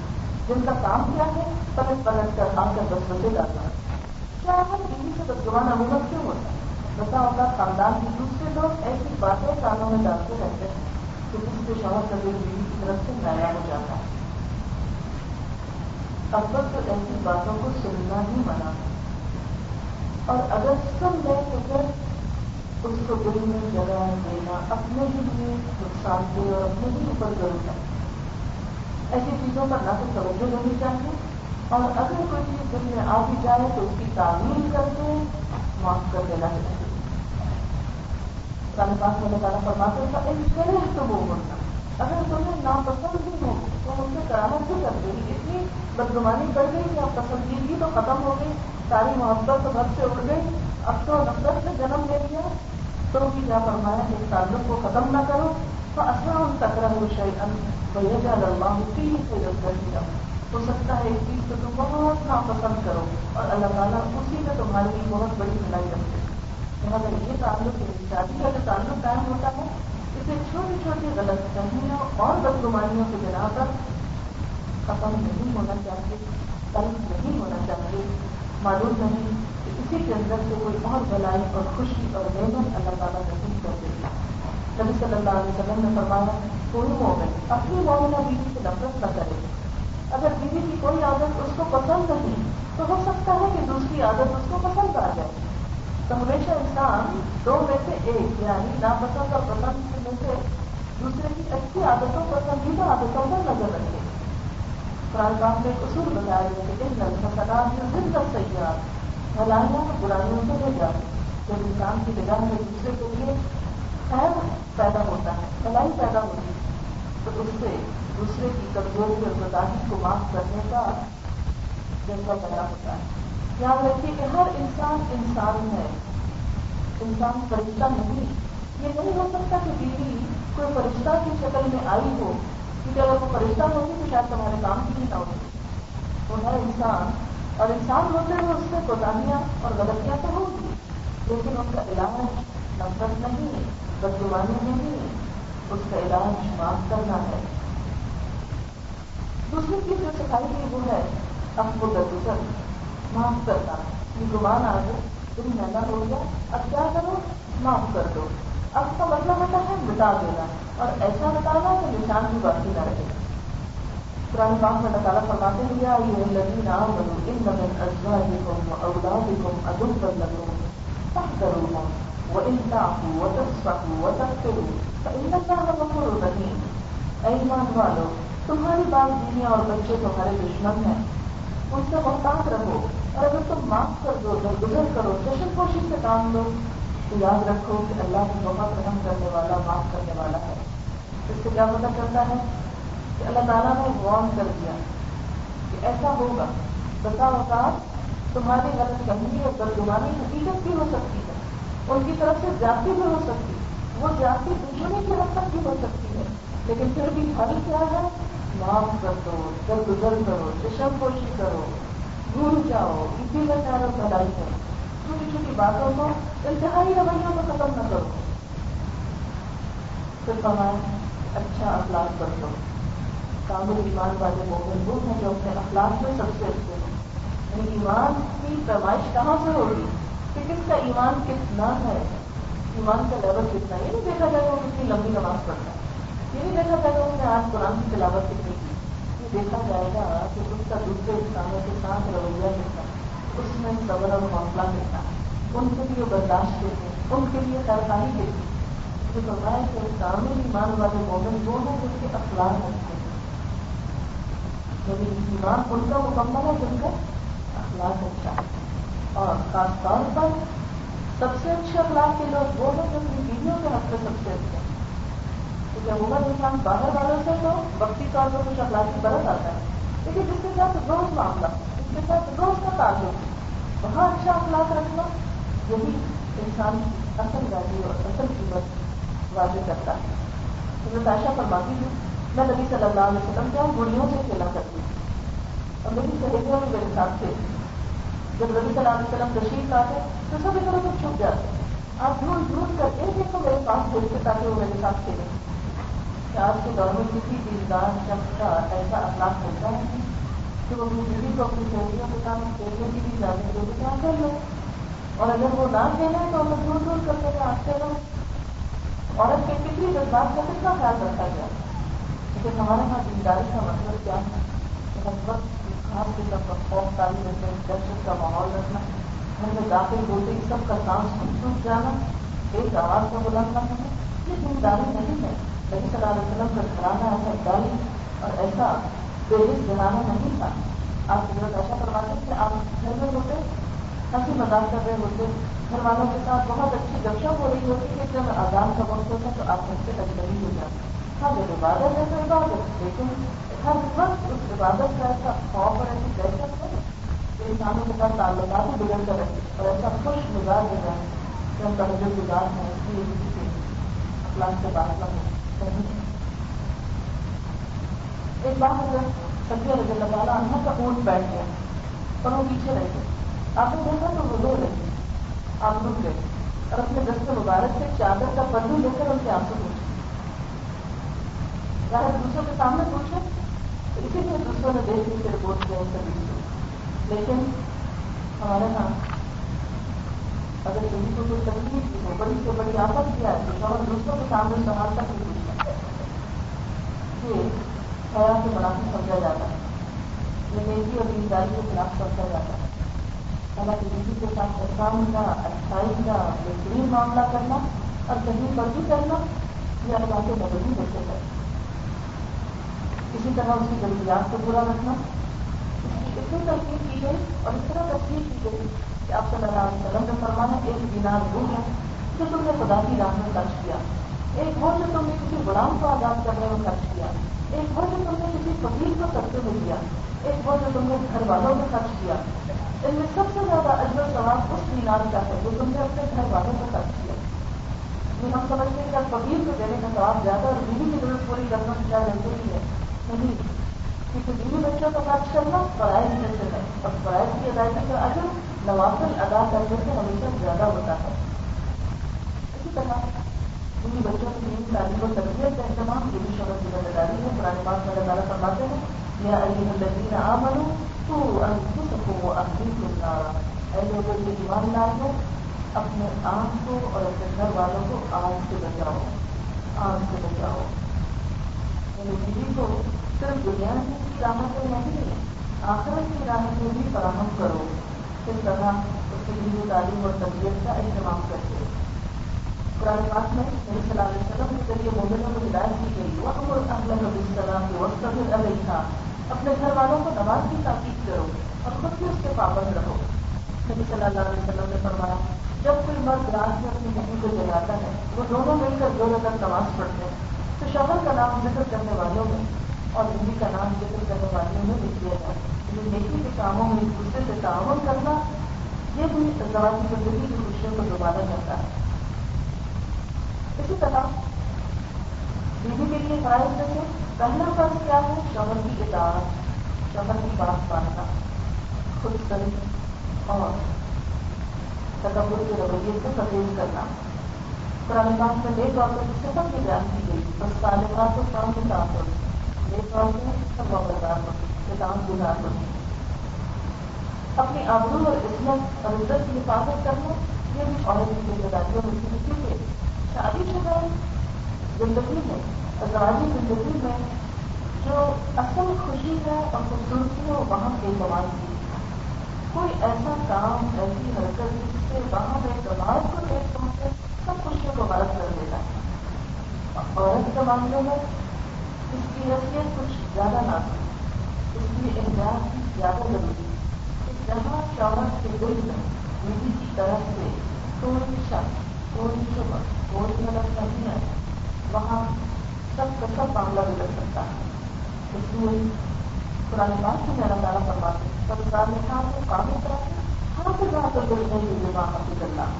جن کا کام کیا ہے پلٹ پلٹ کر آ کر وسوسے ڈالنا. کیا ہے بیوی سے بدگمان عموماً کیوں ہوتا ہے؟ بتا ہوگا خاندان کے دوسرے لوگ ایسی باتیں کانوں میں ڈالتے رہتے ہیں کہ کسی کے شوہر کا دل بیوی کی طرف سے ناراض ہو جاتا ہے. اب تک تو ایسی باتوں کو سننا ہی منع ہے، اور اگر سن لے تو پھر اس کو دل میں جگہ دینا اپنے ہی لیے نقصان دہ اور اپنے ہی اوپر ضرور ہے. ایسی چیزوں پر نہ تو توجہ دینی چاہیے، اور اگر کوئی چیز دل میں آ بھی جائے تو اس کی تعمیل کر کے معاف کر دینا چاہیے. پاس میں تعالیٰ فرماتے تھا ان کرے تو وہ ہونا، اگر تمہیں ناپسند بھی ہو تو ان سے کراہت بھی کر دے گی. اتنی بدگمانی کر گئی کہ اب پسندیدگی تو ختم ہو گئی، ساری محبت تو گھر سے اڑ گئی، اب تو نفرت نے جنم لے لیا. تو بھی کیا فرمایا کہ اس تعلق کو ختم نہ کرو تو اصل تکرہ شیئا ویجعل اللہ فیہ خیرا کثیرا. ہو سکتا ہے ایک چیز کو تم بہت ناپسند کرو اور اللہ تعالیٰ اسی میں تمہارے لیے بہت بڑی بھلائی رکھتے. لہٰذا یہ تعلق شادی کا جو تعلق قائم ہوتا ہے اسے چھوٹی چھوٹی غلط فہمیوں اور بدگمانیوں کی بنا پر ختم نہیں ہونا چاہیے، تلخ نہیں ہونا چاہیے. معلوم نہیں کہ اس اسی کے اندر سے کوئی اور بھلائی اور خوشی اور نعمت اللہ تعالیٰ نصیب کر دیتی ہے۔ نبی صلی اللہ علیہ وسلم نے فرمایا کوئی مومن اپنی مومنہ بیوی سے نفرت نہ کرے، اگر بیوی کی کوئی عادت اس کو پسند نہیں تو ہو سکتا ہے کہ دوسری عادت اس کو پسند آ جائے۔ تو ہمیشہ انسان دو میں سے ایک یعنی ناپسند اور پسند میں سے دوسرے کی اچھی عادتوں پسندیدہ عادتوں پر نظر رکھے۔ قرآن پاک میں ایک اصول بتایا گیا کہ ان الحسنات یذہبن السیئات، بھلائیاں برائیوں سے لے جاتی۔ جب انسان کی نگاہ میں دوسرے کے لیے خیر پیدا ہوتا ہے، بھلائی پیدا ہوتی ہے، تو اس سے دوسرے کی کمزوری اور کوتاہی کو معاف کرنے کا جذبہ پیدا ہوتا ہے۔ یاد رکھیے کہ ہر انسان انسان ہے، انسان فرشتہ نہیں۔ یہ نہیں ہو سکتا کہ بیوی کوئی فرشتہ کی شکل میں آئی ہو، کیونکہ اگر وہ فرشتہ ہوگی تو شاید تمہارے کام کی نہ ہوگی۔ وہ ہے انسان، اور انسان ہوتے ہوئے اس سے کوتاہیاں اور غلطیاں تو ہوگی، لیکن ان کا علاج نفرت نہیں، بدگمانی نہیں، اس کا علاج معاف کرنا ہے۔ دوسری چیز جو سکھائی گئی وہ ہے عفو درگزر، معاف کرنا۔ یہ گمان آ گیا، تم مہنگا ہو گیا، اب کیا کرو؟ معاف کر دو۔ اب کا مطلب ہوتا ہے مٹا دینا، اور ایسا مٹانا کہ نشان بھی باقی نہ رہے۔ قرآن پاک میں اللہ تعالیٰ فرماتے ہیں یا ایھا الذین آمنوا ان من ازواجکم واولادکم عدوا لکم فاحذروہم وان تعفوا وتصفحوا وتغفروا فان اللہ غفور رحیم۔ اے ایمان والو، تمہاری بال بیویاں اور بچے تمہارے دشمن ہیں، ان سے محتاط رہو، اور اگر تم معاف کر دو، درگزر کرو، چشم پوشی سے کام لو، تو یاد رکھو کہ اللہ بھی بہت رحم کرنے والا، معاف کرنے والا ہے۔ اس سے کیا پتہ چلتا ہے کہ اللہ تعالیٰ نے وارن کر دیا کہ ایسا ہوگا۔ بسا اوقات تمہاری غلط فہمی اور بدگمانی حقیقت بھی ہو سکتی ہے، ان کی طرف سے زیادتی بھی ہو سکتی ہے، وہ زیادتی دشمنی کی حد تک بھی ہو سکتی ہے، لیکن پھر بھی حل کیا ہے؟ معاف کر دو، درگزر کرو، چشم پوشی کرو، بھول جاؤ، اسی میں پیار اور بھلائی کرو۔ چھوٹی چھوٹی باتوں کو انتہائی رویوں کو ختم نہ کرو۔ پھر فرمایا اچھا اخلاق برتو۔ کامل ایمان والے مومن وہ ہیں جو اپنے اخلاق میں سب سے اچھے ہیں۔ یعنی ایمان کی پیمائش کہاں سے ہوگی کہ کس کا ایمان کتنا ہے، ایمان کا لیول کتنا ہے۔ یہ نہیں دیکھا جائے گا وہ کتنی لمبی نماز پڑھتا ہے، یہ نہیں دیکھا جائے گا اس نے آج قرآن کی تلاوت کتنی کی، یہ دیکھا جائے گا کہ اس کا دوسرے انسانوں کے ساتھ رویہ کتنا، اس میں صبر اور حوصلہ کتنا، ان کے لیے برداشت کتنی، ان کے لیے خیرخواہی کتنی۔ جو فرمایا کہ کامل ایمان والے مومن وہ ہیں جن کے اخلاق اچھے ہیں، یعنی ایمان ان کا مکمل ہے جن کا اخلاق اچھا ہے۔ اور خاص طور پر سب سے اچھے اخلاق کے لوگ وہ ہیں جو اپنی بیویوں کے حق میں سب سے اچھے ہیں۔ کیونکہ عموماً انسان باہر والوں سے تو وقتی طور پر کچھ اخلاقی برت آتا ہے، لیکن جس کے ساتھ روز معاملہ، جس کے ساتھ روز کا تعلق، وہاں اچھا اخلاق رکھنا یہی انسان کی اصل ویلیو اور اصل قیمت واضح کرتا ہے۔ حضرت عائشہ فرماتی تھی میں نبی صلی اللہ علیہ وسلم کیا گڑیوں سے کھیلا کرتی تھی، اور میری سہیلیاں بھی میرے ساتھ تھے۔ جب نبی صلی اللہ علیہ وسلم تشریف لاتے تو سب ادھر ادھر چھپ جاتے، آپ ڈھونڈ ڈھونڈ کر ایک ایک کو میرے پاس بھیجتے تاکہ وہ میرے ساتھ کھیلیں۔ کہ آج کے دور میں کسی دیندار شخص کا ایسا اخلاق ملتا ہے کہ وہ اپنی بیوی کو اپنی سہیلیوں کے ساتھ کھیلنے کی بھی اجازت دے کیا کر لو، اور اگر وہ نہ کھیلیں تو انہیں ڈھونڈ ڈھونڈ کر کے آتے رہو۔ عورت کے کسی جذبات کا کتنا خیال رکھا گیا، لیکن ہمارے یہاں دینداری کا مطلب کیا ہے؟ ہر وقت خاص قسم کا خوف تاری رکھنا، دہشت کا ماحول رکھنا، گھر میں داخل ہوتے ہی سب کا سانس ٹوٹ جانا، ایک آواز کا بلند نہ ہونا، یہ دینداری نہیں ہے۔ نبی صلی اللہ علیہ وسلم کا گھرانہ ایسا ڈالی اور ایسا بے حس گھرانہ نہیں تھا۔ آپ حضرت عائشہ فرماتے ہیں کہ آپ گھر میں ہوتے، ہنسی مذاق کر رہے ہوتے، گھر والوں کے ساتھ بہت اچھی گپ شپ ہو رہی ہوتی کہ جب اذان کا وقت ہوتا تو آپ گھر سے اجنبی ہو جاتے۔ ہاں جب عبادت ہے تو عبادت، لیکن ہر وقت اس عبادت کا ایسا خوف اور ایسی دہشت ہے کہ انسانوں کے ساتھ تعلقات ہی بگڑ کر رہے اور ایسا خوش مزاج ہو جائے کہ ہم تہجد گزار ہیں، اس لیے کسی سے اخلاق سے بات نہ ہو۔ ایک بار حضرت صفیہ رضی اللہ تعالیٰ عنہ کا اونٹ بیٹھ گیا اور وہ پیچھے رہ گئے۔ آپ نے دیکھا تو وہ رو رہے، آپ رک گئے اور اپنے دست مبارک سے چادر کا پلو لے کر ان کے آنسو پوچھے۔ ظاہر دوسروں کے سامنے پوچھے تو اسی لیے دوسروں نے دیکھ کے رپورٹ کیا سبھی، لیکن ہمارے یہاں اگر کسی کو کوئی تکلیف بھی ہو، بڑی سے بڑی آفت بھی آئے تو شوہر دوسروں کے سامنے سنبھال تک نہیں پوچھتا، یہ حیا کے منافق سمجھا جاتا ہے، یہ نیکی اور دینداری کے خلاف سمجھا جاتا ہے۔ حالانکہ کسی کے ساتھ احسان کا، اچھائی کا بہترین معاملہ کرنا اور کہیں پر بھی کرنا یہ اللہ کے مدد ہوتے ہے۔ اسی طرح اس کی ضروریات کو پورا رکھنا، اس کی اتنی ترکیب کی گئی اور اس طرح تفصیل کی گئی کہ آپ صلی اللہ علیہ وسلم نے فرمایا ایک دینار وہ ہے جو تم نے خدا کی راہ میں خرچ کیا، ایک وہ جو تم نے کسی غلام کو آزاد کرنے میں خرچ کیا، ایک وہ جو تم نے کسی فقیر کو سستے میں دیا، ایک وہ جو تم نے گھر والوں میں خرچ کیا۔ ان میں سب سے زیادہ اجر و ثواب اس دینار کا ہے جو تم نے اپنے گھر والوں کو خرچ کیا۔ یہ ہم سمجھتے ہیں کہ فقیر کو دینے کا ثواب زیادہ اور بیوی کی ضرورت پوری کرنا کیا رہتے ہی ہے، نہیں، کیونکہ بیوی بچوں کا خرچ کرنا فرائض میں سے ہے اور فرائض کی ادائیگی کا اجر نوافل ادا کرنے سے ہمیشہ زیادہ ہوتا ہے۔ اسی طرح بیوی بچوں کی دینی تعلیم و تربیت کا اہتمام یہ بھی شوہر کی ذمہ داری ہے۔ قرآن پاک میں اللہ تعالیٰ فرماتے ہیں یا ایھا الذین آمنوا قوا انفسکم واہلیکم نارا، اے لوگوں جو ایمان لائے ہو اپنے آپ کو اور اپنے گھر والوں کو آگ سے بچاؤ، آگ سے بچاؤ۔ یعنی بیوی کو صرف دنیا کی راحتیں نہیں، آخرت کی راحتیں بھی فراہم کرو، اس طرح اس کی دینی تعلیم اور تربیت کا اہتمام کرتے۔ قرآن پاک میں نبی صلی اللہ علیہ وسلم کے ذریعے مومنوں کو ہدایت کی گئی وَأْمُرْ أَهْلَكَ بِالصَّلَاةِ وَاصْطَبِرْ عَلَيْهَا، اپنے گھر والوں کو نماز کی تاکید کرو اور خود بھی اس کے پابند رہو۔ نبی صلی اللہ علیہ وسلم نے فرمایا جب کوئی مرد رات میں اپنی بیوی کو جگاتا ہے، وہ دونوں مل کر 2 رکعت نماز پڑھتے ہیں، تو شوہر کا نام ذکر کرنے والوں میں اور بیوی کا نام ذکر کرنے والوں میں لکھ دیا جائے۔ یہ نیکی کے کاموں میں ایک دوسرے سے تعاون کرنا یہ بھی ازدواجی زندگی کی خوشیوں کو دوبارہ کرتا ہے۔ اسی طرح بیوی کے لیے فرائض میں سے پہلا فرض کیا ہے؟ شوہر کی اطاعت، شوہر کی بات ماننا، خود سری اور تکبر کے رویے سے پرہیز کرنا۔ قرآن پاک میں نیک عورتوں کی صفت کی بیان کی گئی، بس صالحات و قانتات ہوتی، نیک عورتیں توابدار ہوتی، کتاب گزار ہوتی۔ اپنی آبرو اور عصمت اور عزت کی حفاظت کرنا یہ بھی عورت کی ذمہ داریوں میں سے کیونکہ شادی شدہ زندگی میں، ازدواجی زندگی میں جو اصل خوشی ہے اور خوبصورتی ہے وہ وہاں کے کمال کی، کوئی ایسا کام، ایسی حرکت جس سے وہاں میں کمال کو دیکھ پہنچے سب خوشیوں کو غلط کر دیتا ہے۔ عورت کے معاملے میں اس کی حیثیت کچھ زیادہ نازک، اس کی احتیاط زیادہ ضروری ہے۔ جہاں شوہر کے دل میں بیوی کی طرف سے کوئی شک، کوئی شبہ، کوئی غلط فہمی ہے، وہاں سب کا سب معاملہ بگڑ سکتا ہے۔ اس لیے قرآن پاک میں اللہ تعالیٰ فرماتے ہیں فالصالحات قانتات حافظات للغیب بما حفظ اللہ،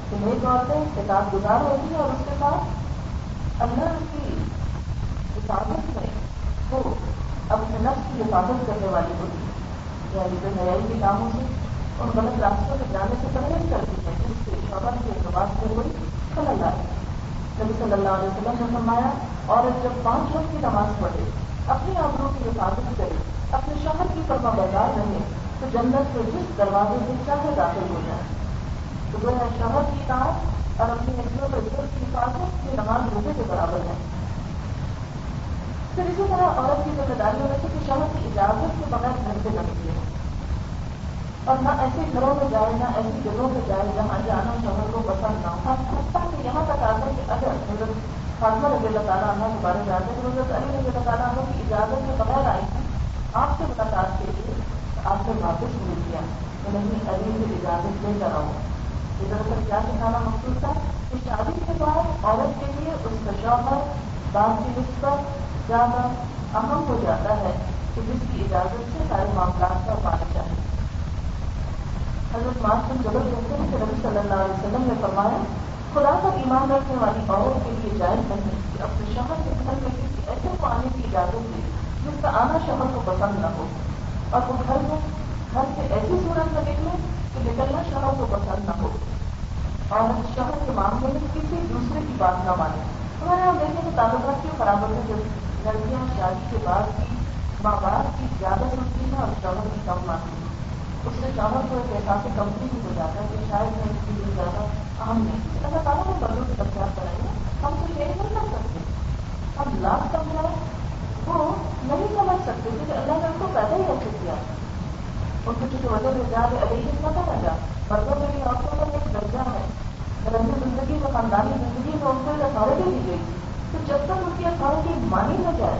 کہ نیک عورتیں اطاعت گزار ہوتی ہیں اور اس کے ساتھ اللہ کی حفاظت میں وہ اپنے نفس کی حفاظت کرنے والی ہوتی ہے، یعنی بے حیائی کے کاموں سے اور غلط راستوں پہ جانے سے پرہیز کرتی ہے جس سے شوہر کے اعتبار سے کوئی خلل آئے۔ نبی صلی اللہ علیہ وسلم نے فرمایا عورت جب 5 وقت کی نماز پڑھے، اپنی آبرو کی حفاظت کرے، اپنے شوہر کی فرما بردار رہے تو جنت کے جس دروازے سے چاہے داخل ہو جائے۔ تو جو ہے شوہر کی اطاعت اور اپنی عزت و عزت کی حفاظت یہ نماز روزے کے برابر ہے۔ پھر اسی طرح عورت کی ذمہ داری ہونے سے کہ شوہر کی اجازت کے بغیر گھر سے نہ نکلے اور نہ ایسے گھروں میں جائے، نہ ایسی جگہوں پہ جائے جہاں جانا شوہر کو پسند نہ ہو۔ حتیٰ کہ یہاں تک آتا ہے کہ اگر حضرت فاطمہ رضی اللہ تعالیٰ عنہ کے بارے میں آتے ہیں حضرت علی رضی اللہ تعالیٰ عنہ کی اجازت کے بغیر آئی تھی آپ سے ملاقات کے لیے، آپ سے واپس مل گیا کہ نہیں علی سے اجازت لے کر آؤ۔ دراصل کیا سکھانا مقصود تھا کہ شادی کے بعد عورت کے لیے اس کا شوہر باپ کی نسبت زیادہ اہم ہو جاتا ہے کہ جس کی اجازت سے سارے معاملات کا پانا چاہیے۔ حضرت معاذ بن جبل کہتے ہیں کہ نبی صلی اللہ علیہ وسلم نے فرمایا خدا پر ایمان رکھنے والی عورت کے لیے جائز نہیں کہ اپنے شوہر کے گھر میں کسی ایسے کو آنے کی اجازت دے جس کا آنا شوہر کو پسند نہ ہو، اور وہ گھر سے ایسی صورت میں نکلے کہ نکلنا شوہر کو پسند نہ ہو، اور شوہر کے معاملے میں کسی دوسرے کی بات نہ مانے۔ ہمارے یہاں دیکھیں کہ تعلقات کیوں خراب ہوتے ہیں جب لڑکیاں شادی کے بعد کی ماں باپ کی زیادہ سنتی ہیں اور شوہر کی کم مانتی ہیں۔ اس سے شوہر کو ایک احساس کمپنی بھی ہو جاتا ہے کہ شاید میں اس کے لیے زیادہ اہم نہیں. اللہ تعالیٰ نے مردوں کی تفصیلات بنائی ہے, ہم تو یہ نہیں کر سکتے. ہم لاکھ سمجھائیں وہ نہیں سمجھ سکتے کیونکہ اللہ نے ان کو پیدا ہی ایسے کیا. ان کو چونکہ وجہ رجال علیہ نہ لگا, مردوں میں بھی عورتوں کا ایک درجہ ہے. رنگی زندگی میں, خاندانی زندگی میں ان کو ایک اتھارٹی دی گئی. تو جب تک ان کی اتھارٹی مانی نہ جائے,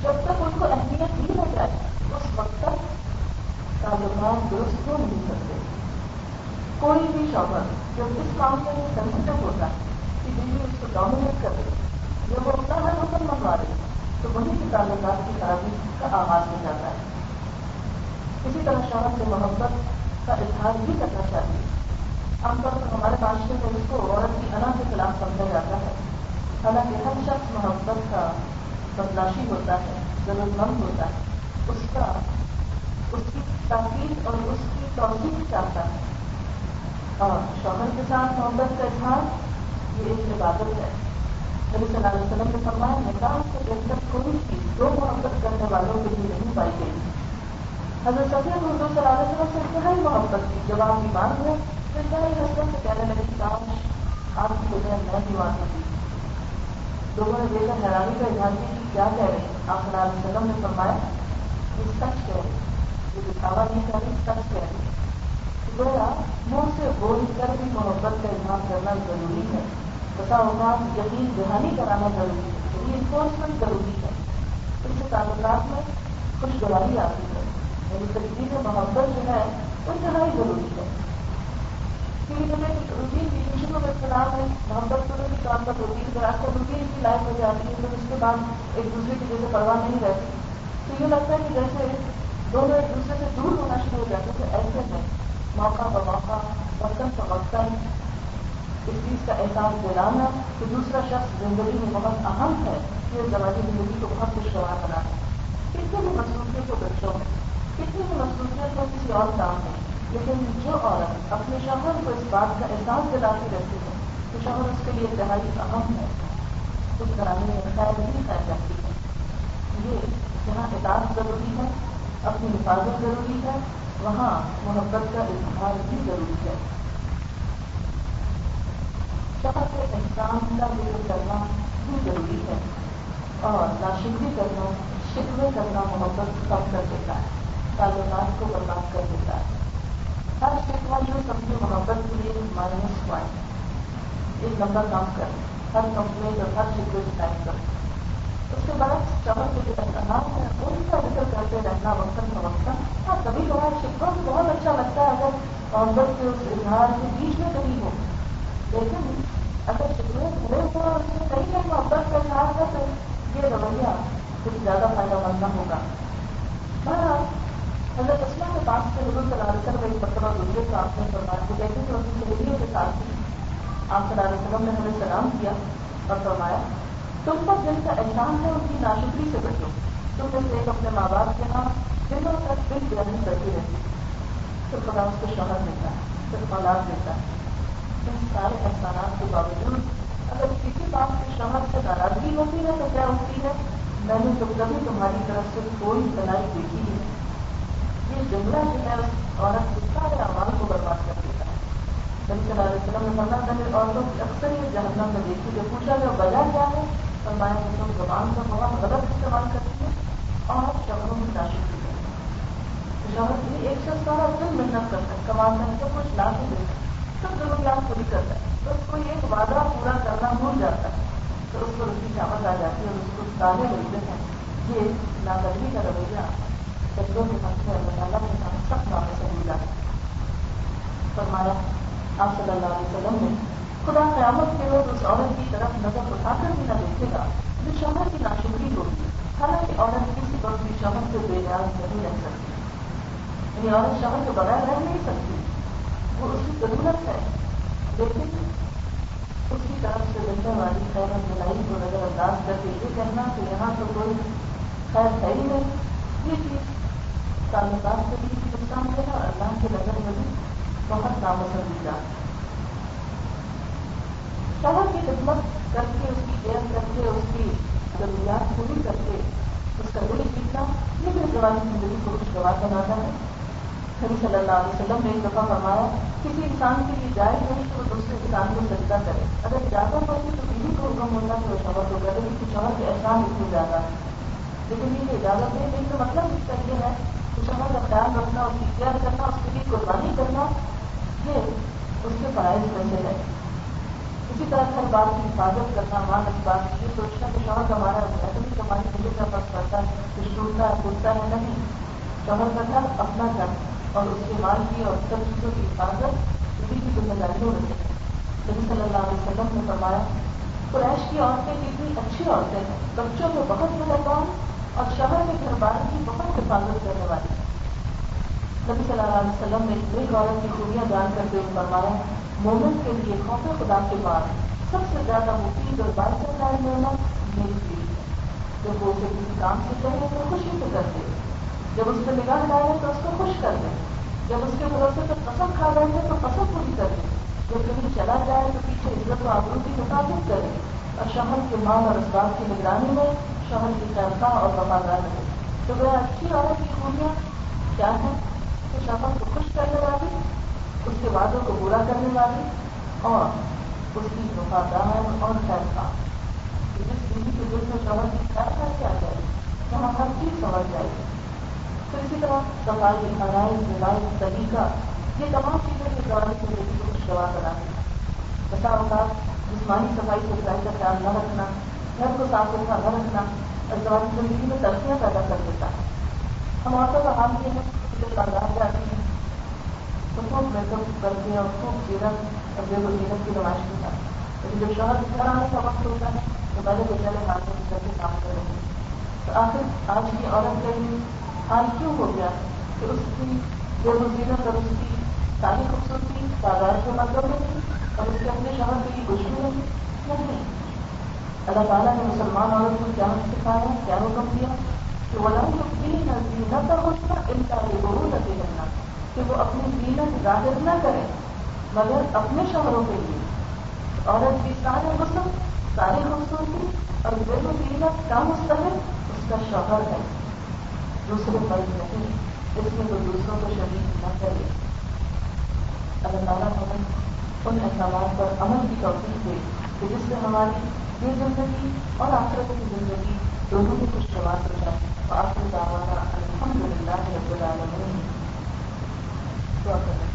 جب تک ان کو اہمیت دی نہ جائے, اس وقت تک تعلقات درست ہو نہیں سکتے. کوئی بھی شوہر جب اس معاملے میں سینسیٹیو ہوتا ہے کہ بیوی اس کو ڈومینیٹ کر دے, جب وہ اپنا ہر حکم منوا دے, تو وہیں سے تعلقات کی خرابی کا آغاز ہو جاتا ہے. اسی طرح شوہر سے محبت کا اظہار بھی کرنا چاہیے. عام طور پر ہمارے معاشرے میں اس کو عورت کی انا کے خلاف سمجھا جاتا ہے. حالانکہ ہر شخص محبت کا بدلاشی ہوتا ہے, ضرورت مند ہوتا ہے, اس کی تاکید اور اس کی توثیق چاہتا ہے. اور شوہر کے ساتھ محبت کا اظہار یہ ایک عبادت ہے. نبی صلی اللہ علیہ وسلم نے فرمایا, نکاح سے بہتر کوئی چیز دو محبت کرنے والوں کے لیے نہیں پائی گئی. حضرت صفیہ کو حضور صلی اللہ علیہ وسلم سے انتہائی محبت کی. جب آپ بیمار ہوئے تو انتہائی حسرت سے کہنے لگے, کاش آپ کی وجہ میں بیمار ہوتی. لوگوں نے دیکھ کر حیرانی کا اظہار کیا کہ کیا کہہ رہے ہیں. آپ صلی اللہ علیہ وسلم نے فرمایا, یہ سچ کہہ رہے, یہ دکھاوا نہیں کر رہی, سچ کہہ رہی. گویا منہ سے بول کر بھی محبت کا اظہار کرنا ضروری ہے. بسا اوقات یقین دہانی کرانا ضروری ہے, ری انفورسمنٹ ضروری ہے. اس سے تعلقات میں خوشگواری آتی ہے. یعنی تجدید محبت جو ہے وہ انتہائی ضروری ہے. کیونکہ جب ایک روٹین ریلیشن میں اختلاف ہے, محبت شروع کے طور پر روٹین پر آج کل روٹین کی لائف ہو جاتی ہے, پھر اس کے بعد ایک دوسرے کی جیسے پرواہ نہیں رہتی, تو یہ لگتا ہے کہ جیسے دونوں ایک دوسرے سے دور ہونا شروع ہو جاتے ہیں. ایسے میں موقع بموقع, وقتاً فوقتاً اس چیز کا احساس دلانا کہ دوسرا شخص زندگی میں بہت اہم ہے, یہ زمانی زندگی کو بہت خوشگوار بنانا ہے. کتنی بھی مصروفیت کو بچوں میں, کتنی بھی مصروفیت کو کسی اور کام ہے, لیکن جو عورت اپنے شوہر کو اس بات کا احساس دلاتی رہتی ہے کہ شوہر اس کے لیے انتہائی اہم ہے, اس گھرانے میں خیر ہی خیر رہتی ہے. یہ جہاں اطاعت ضروری ہے, اپنی حفاظت ضروری ہے, وہاں محبت کا اظہار بھی ضروری ہے. شوہر کے احسان کا ذکر کرنا بھی ضروری ہے, اور ناشکری کرنا, شکوے کرنا محبت کم کر دیتا ہے, تعلقات کو برباد کر دیتا ہے. ہر شکوہ جو سمجھے محبت کے لیے مائنس پوائنٹ, ایک نمبر کم کر, ہر کمپلین اور ہر شکوے سے ٹائپ کر. اس کے بعد شوہر کے جو احسانات ہیں ان کا ذکر کرتے رہنا وقتاً فوقتاً. ہاں کبھی کبھار شکوہ بھی بہت اچھا لگتا ہے اگر محبت کے اس اظہار کے بیچ میں کہیں ہو, لیکن اگر شکوے بھرے ہو اور اس میں کہیں کہیں محبت کا اظہار ہے تو یہ رویہ کچھ زیادہ فائدہ مند نہ ہوگا. بہرحال حضرت اسماء کے پاس سے حضور صلی اللہ علیہ وسلم ایک مرتبہ گزرے تو آپ نے فرمایا کہ جیسے کہ اپنی سہیلیوں کے ساتھ آپ صلی اللہ علیہ وسلم نے ہمیں سلام کیا اور فرمایا, تم پر جن کا احسان ہے ان کی ناشکری سے بچو. تم میں سے ایک اپنے ماں باپ کے ہاں دنوں تک دل بیانی کرتی رہتی, پھر خدا اس کو شوہر دیتا ہے, پھر اولاد دیتا ہے. ان سارے احسانات کے باوجود اگر کسی بات کے شوہر سے ناراضگی ہوتی ہے تو کیا ہوتی ہے, میں نے تو کبھی تمہاری طرف سے کوئی بھلائی دیکھی نہیں. یہ جملہ جو ہے اس عورت کے سارے اعمال کو برباد کر دیتا ہے. نبی صلی اللہ علیہ وسلم نے فرمایا, میں نے عورتوں کی اکثر یہ جہنم میں دیکھی. جو پوچھا گیا وجہ کیا ہے, فرمایا کہ تم زبان کا بہت غلط استعمال کرتی ہے اور شوہروں کی ناشکری کرتی ہے. شوہر کے لیے ایک شخص سارا دن محنت کرتا ہے, کماتا ہے, سب کچھ لا کے دیتا ہے, سب ضروریات پوری کرتا ہے, بس کوئی ایک وعدہ پورا کرنا بھول جاتا ہے تو اس کو اس کی چامت آ جاتی ہے اور اس کو تانے ملتے ہیں. یہ ناقدری کا رویہ بچوں کے حق سے اللہ تعالیٰ کے ساتھ سخت نام سے ملا ہے. فرمایا آپ صلی اللہ علیہ وسلم نے, خدا قیامت کے روز اس عورت کی طرف نظر اٹھا کر بھی نہ دیکھے گا جو شوہر کی ناشکری ہوگی. حالانکہ عورت کسی وقت بھی شوہر سے بے نیاز نہیں رہ سکتی, یعنی عورت شوہر کے بغیر رہ نہیں سکتی, وہ اس کی ضرورت ہے, لیکن اس کی طرف سے ملنے والی خیر اور بھلائی کو نظر انداز کر کے یہ کہنا کہ یہاں تو کوئی خیر ہے ہی نہیں, یہ چیز تعلقات کے لیے نقصان ہے اور اللہ کی نظر میں بھی بہت نامسندیدہ. شوہر کی خدمت کر کے, اس کی کیئر کر کے, اس کی ضروریات پوری کر کے اس کا دل جیتنا, یہ بھی زبانی زندگی کو خوشگوار بناتا ہے. نبی صلی اللہ علیہ وسلم نے ایک دفعہ فرمایا کسی انسان کے لیے جائز نہیں کہ وہ دوسرے انسان کو سجدہ کرے. اگر اجازت ہوتی تو بیوی کو حکم ہوتا کہ وہ شوہر کو کرے، لیکن شوہر کے احسان اتنے زیادہ ہے. لیکن یہ اجازت نہیں دینے کا مطلب اس کا یہ ہے کہ شوہر کا خیال رکھنا، اس کی کیئر کرنا، اس کے لیے قربانی کرنا، یہ اس کے فرائض میں سے ہے. اسی طرح ہر بات کی حفاظت کرنا، ماں اس بات کی یہ سوچنا کہ شوہر ہمارا محدود کمائی مجھے کیا فرق پڑتا ہے، کچھ ٹوٹتا ہے پھوٹتا ہے، نہیں. شوہر کا گھر اپنا گھر اور اس کے مال کی اور سب چیزوں کی حفاظت بیوی کی ذمہ داری ہو رہی ہے. نبی صلی اللہ علیہ وسلم نے فرمایا قریش کی عورتیں کتنی اچھی عورتیں ہیں، بچوں کو بہت مہربان اور شوہر کے گھر بار کی بہت حفاظت کرنے والی. نبی صلی اللہ علیہ وسلم نے ایک عورت کی خوبیاں بیان کرتے ہوئے فرمایا مومن کے لیے خوف خدا کے بعد سب سے زیادہ مفید اور باعث نعمت میری بیوی ہے. جب وہ اسے کسی کام سے کہے تو خوشی سے کر دے، جب اس پہ نگاہ ڈالے تو اس کو خوش کر دے، جب اس کے بھروسے پر قسم کھا بیٹھے تو قسم پوری کر دے، جب کہیں چلا جائے تو پیچھے عزت و آبرو کی حفاظت کرے، اور شوہر کے مال اور اسباب کی نگرانی میں شوہر کی خیرخواہ اور وفادار رہے. تو وہ اچھی عورت کی خوبیاں کیا ہے کہ شوہر کو خوش کرنے والی، اس کے وعدوں کو پورا کرنے والی اور اس کی وفادار اور خیرخواہ. جس بیوی کے دل میں شوہر کی خیرخواہ کیا جائے وہاں ہر چیز سمجھ جائے گی. تو اسی طرح صفائی، آرائش، روایت، طریقہ، یہ تمام چیزیں کے دوران زندگی کو خوشگوار بناتی ہیں. بسا اوقات جسمانی صفائی ستھرائی کا خیال نہ رکھنا، گھر کو صاف ستھرا نہ رکھنا ازدواجی زندگی میں تلخیاں پیدا کر دیتا ہے. ہم عورتوں کا حال یہ ہے کہ جب بازار جاتی ہیں تو خوب میک اپ کر کے اور خوب سیرت اور بے وزیرت کی نمائش ہوتا ہے، لیکن جب شوہر گھر آنے کا وقت ہوتا ہے تو پہلے بیچارے ہاتھوں سے کر کے کام کر رہے ہیں. تو آخر آج کی عورت کا یہ حال کیوں ہو گیا کہ اس کی بے وزیرت اور اس کی ساری خوبصورتی بازار کے مطلب میں تھی اور اس کے اپنے شوہر کے لیے دشمن نہیں. اللہ تعالیٰ نے مسلمان عورت کو کیا سکھایا، کیا حکم دیا کہ وَلَا زِينَتَهُنَّ إِلَّا لِبُعُولَتِهِنَّ، کہ وہ اپنی زینت ظاہر نہ کریں مگر اپنے شوہروں کے لیے. عورت کی سارے حسن، ساری خوبصورتی اور بے وزینت کا مستحق اس کا شوہر ہے، دوسرے مرد نہیں. اس میں وہ دوسروں کو شریک نہ کرے. اللہ تعالیٰ ہمیں ان احکامات پر عمل کی توفیق دے کہ جس سے ہماری یہ زندگی اور آخرت کی زندگی دونوں کو خوشگوار ہو جائے. وآخر دعوانا الحمدللہ رب العالمین. دعا کریں.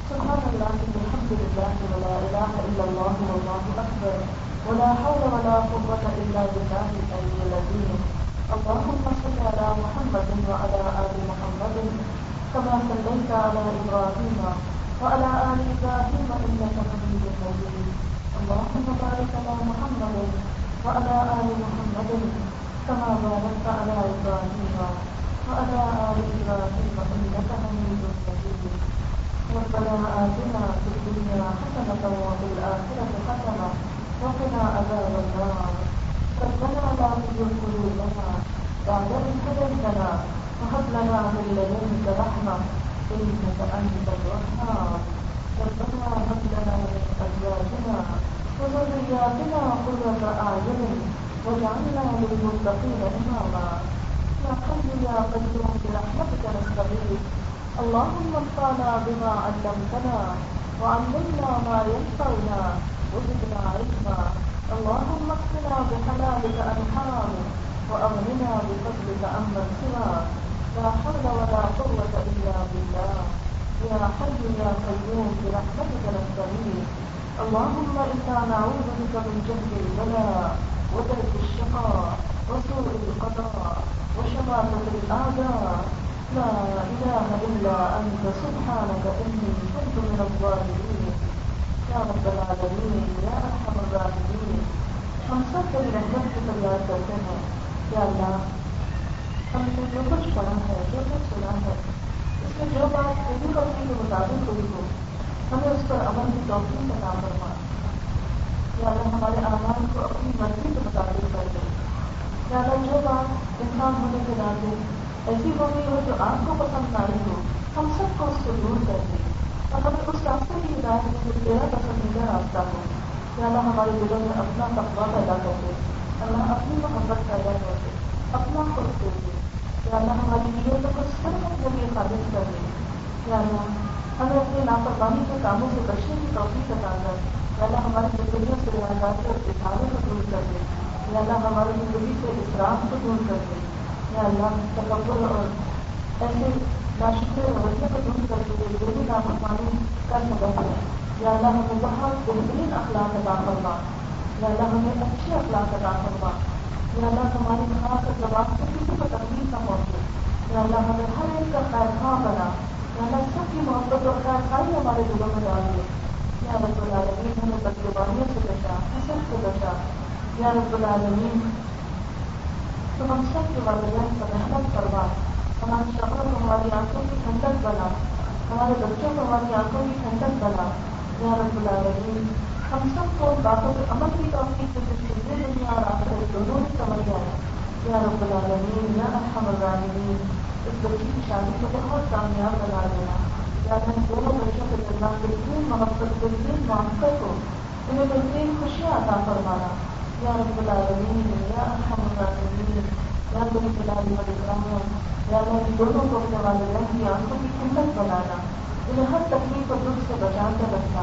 سبحان اللہ والحمدللہ ولا الہ الا اللہ واللہ اکبر ولا حول ولا قوة الا باللہ العلی العظیم. اللهم صل على محمد وعلى آل محمد كما صليت على إبراهيم وعلى آل إبراهيم إنك حميد مجيد. اللهم بارك على محمد وعلى آل محمد كما باركت على إبراهيم وعلى آل إبراهيم إنك حميد مجيد. ربنا آتنا في الدنيا حسنة وفي الآخرة حسنة وقنا عذاب النار. ربنا لا تزغ قلوبنا بعد إذ هديتنا وهب لنا من لدنك رحمة إنك أنت الوهاب. ربنا هب لنا من أزواجنا وذرياتنا قرة أعين واجعلنا للمتقين إماما. يا حي يا قيوم برحمتك نستغيث. اللهم انفعنا بما علمتنا وعلمنا ما ينفعنا وزدنا علما. اللهم اكفنا بحلالك عن حرامك وأغننا بفضلك عمن سواك. لا حول ولا قوة إلا بالله. يا حي يا قيوم برحمتك نستغيث. اللهم إنا نعوذ بك من جهل البلاء ودرك الشقاء وسوء القضاء وشماتة الأعداء. لا إله إلا أنت سبحانك إني كنت من الظالمين. يا رب العالمين يا أرحم الراحمين. ہم سب کو رحمت کی فریاد کرتے ہیں. یا اللہ ہم نے جو کچھ پڑھا ہے، جو کچھ سنا ہے، اس میں جو بات تیری مرضی کے مطابق ہوئی ہو ہمیں اس پر عمل کی توفیق عطا فرما. یا اللہ ہمارے اعمال کو اپنی مرضی کے مطابق کر دے. یا اللہ جو بات انسان ہونے کے ناطے ایسی ہو گئی ہو جو آپ کو پسند نہ آئی ہو، ہم سب کو اس سے دور کر دے اور ہمیں اس راستے کی ہدایت میں جو تیرا پسندیدہ راستہ ہو. یا اللہ ہمارے دلوں میں اپنا تقویٰ پیدا کر دے. اللہ اپنی محبت پیدا کر دے، اپنا خود دے دے. یا اللہ ہماری نیتوں کو صرف اپنے لیے خالص کر دے. یا اللہ ہمیں اپنے نافرمانی کے کاموں سے بچنے کی توفیق عطا کر. یا اللہ ہماری زندگیوں سے ریاضات اور اظہاروں کو دور کر دے. یا اللہ ہماری زندگی سے اسراف کو دور کر دے. یا اللہ تکبر اور ایسے ناشکر رویے کو دور کر کے جو بھی نافرمانی کر سکتے ہیں. یا اللہ ہمیں بہت بہترین اخلاق عطا فرما. یا اللہ ہمیں اچھے اخلاق عطا فرما. یا اللہ ہماری خاص اور زبان سے کسی کو تکلیف نہ پہنچے. یا اللہ ہمیں ہر ایک کا خیر خواہ بنا. یا اللہ سب کی محبت اور خیر خواہی ہمارے دلوں میں ڈال دے. یا رب العالمین ہمیں بدگمانیوں سے بچا، حسد سے بچا. یا رب العالمین تو ہم سب کے والدین پر رحمت فرما. ہمارے شوہر کو ہماری آنکھوں کی ٹھنڈک بنا، ہمارے بچوں کو ہماری آنکھوں کی ٹھنڈک بنا. یا رب العالمین ہم سب کو باتوں کے عمل کی توفیق سے سیدھے دنیا اور آخرت دونوں ہی سمجھ آئے. یا رب العالمین یا ارحم الراحمین اس بچی کی شادی کو بہت کامیاب بنا دینا. یا اللہ دونوں بچوں کے درمیان بہترین محبت، بہترین محبت ہو، انہیں بہترین خوشیاں عطا فرمانا. یا رب العالمین یا ارحم الراحمین یا بڑی جلال والاکرام. یا اللہ ان دونوں کو اپنے والدین کی آنکھوں کی ٹھنڈک بنانا، انہیں ہر تکلیف اور دکھ سے بچا کر رکھنا.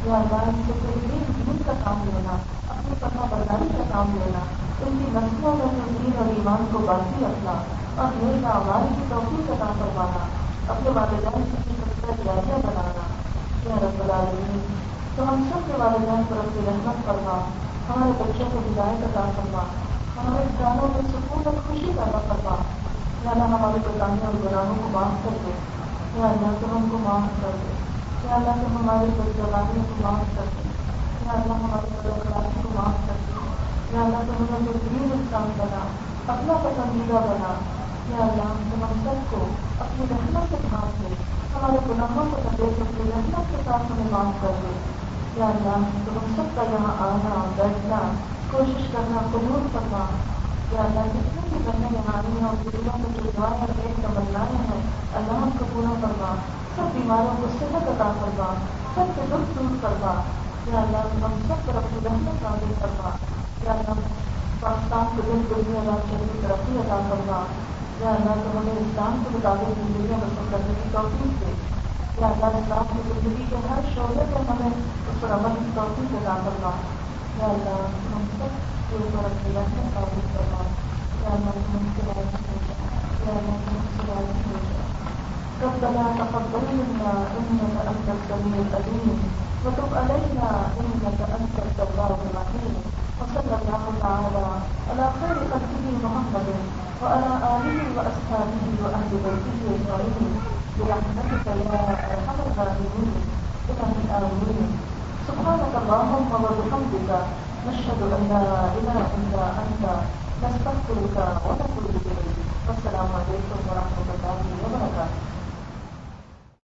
یا اللہ ان سے بہترین دین کا کام لینا، اپنی فرما برداری کا کام لینا، ان کی نسلوں میں سے دین اور ایمان کو باقی رکھنا اور نیک اعمال کی توفیق عطا فرمانا، اپنے والدین کی سب جاریہ بنانا. یا رب العالمین تو ہم سب کے والدین پر اپنی رحمت فرما، ہمارے بچوں کو ہدایت عطا فرما، ہمارے جانوں میں سکون اور خوشی پیدا فرما. یا اللہ ہمارے کوتاہیوں اور گناہوں کو معاف کر دے. یا اللہ تو ہم کو معاف کر دے. یا اللہ تو ہماری بدگمانیوں کو معاف کر دے. یا اللہ ہماری بداخلاقی کو معاف کر دے. یا اللہ تو ہمیں بہترین انسان بنا، اپنا پسندیدہ بنا. یا اللہ تو ہم سب کو اپنی رحمت سے ڈھانپ دے، ہمارے گناہوں کو دیکھ اپنی رحمت کے ساتھ ہمیں معاف کر دے. یا اللہ تو ہم سب کا یہاں آنا، بیٹھنا، کوشش کرنا قبول کرنا. یا اللہ جتنے بھی بہنیں یہاں آئی ہیں اور دلوں میں جو دعائیں اور نیک تمنائیں ہیں اللہ ہم کو پورا فرما. سب بیماروں کو صحت عطا فرما، سب کے دکھ دور فرما. یا اللہ ہم سب پر اپنی رحمت نازل فرما. یا اللہ پاکستان کو دن دنیا رات چلتی ترقی عطا فرما. یا اللہ تو ہمیں اسلام کے مطابق زندگیاں بسر کرنے کی توفیق دے. یا اللہ اسلام کی زندگی کے ہر شعبے میں ہمیں اس پر عمل کی توفیق عطا فرما. یا اللہ ہم سب کے اوپر اپنی رحمت نازل فرما. یا اللہ ہم سے راضی ہو جا. یا اللہ ہم سے راضی ہو جا. ربنا تقبل منا انك انت السميع العليم وتب علينا انك انت التواب الرحيم. وصلى الله تعالى على خير خلقه محمد وعلى اله واصحابه واهل بيته اجمعين برحمتك يا ارحم الراحمين. امين. سبحانك اللهم وبحمدك نشهد ان لا اله الا انت نستغفرك ونتوب اليك.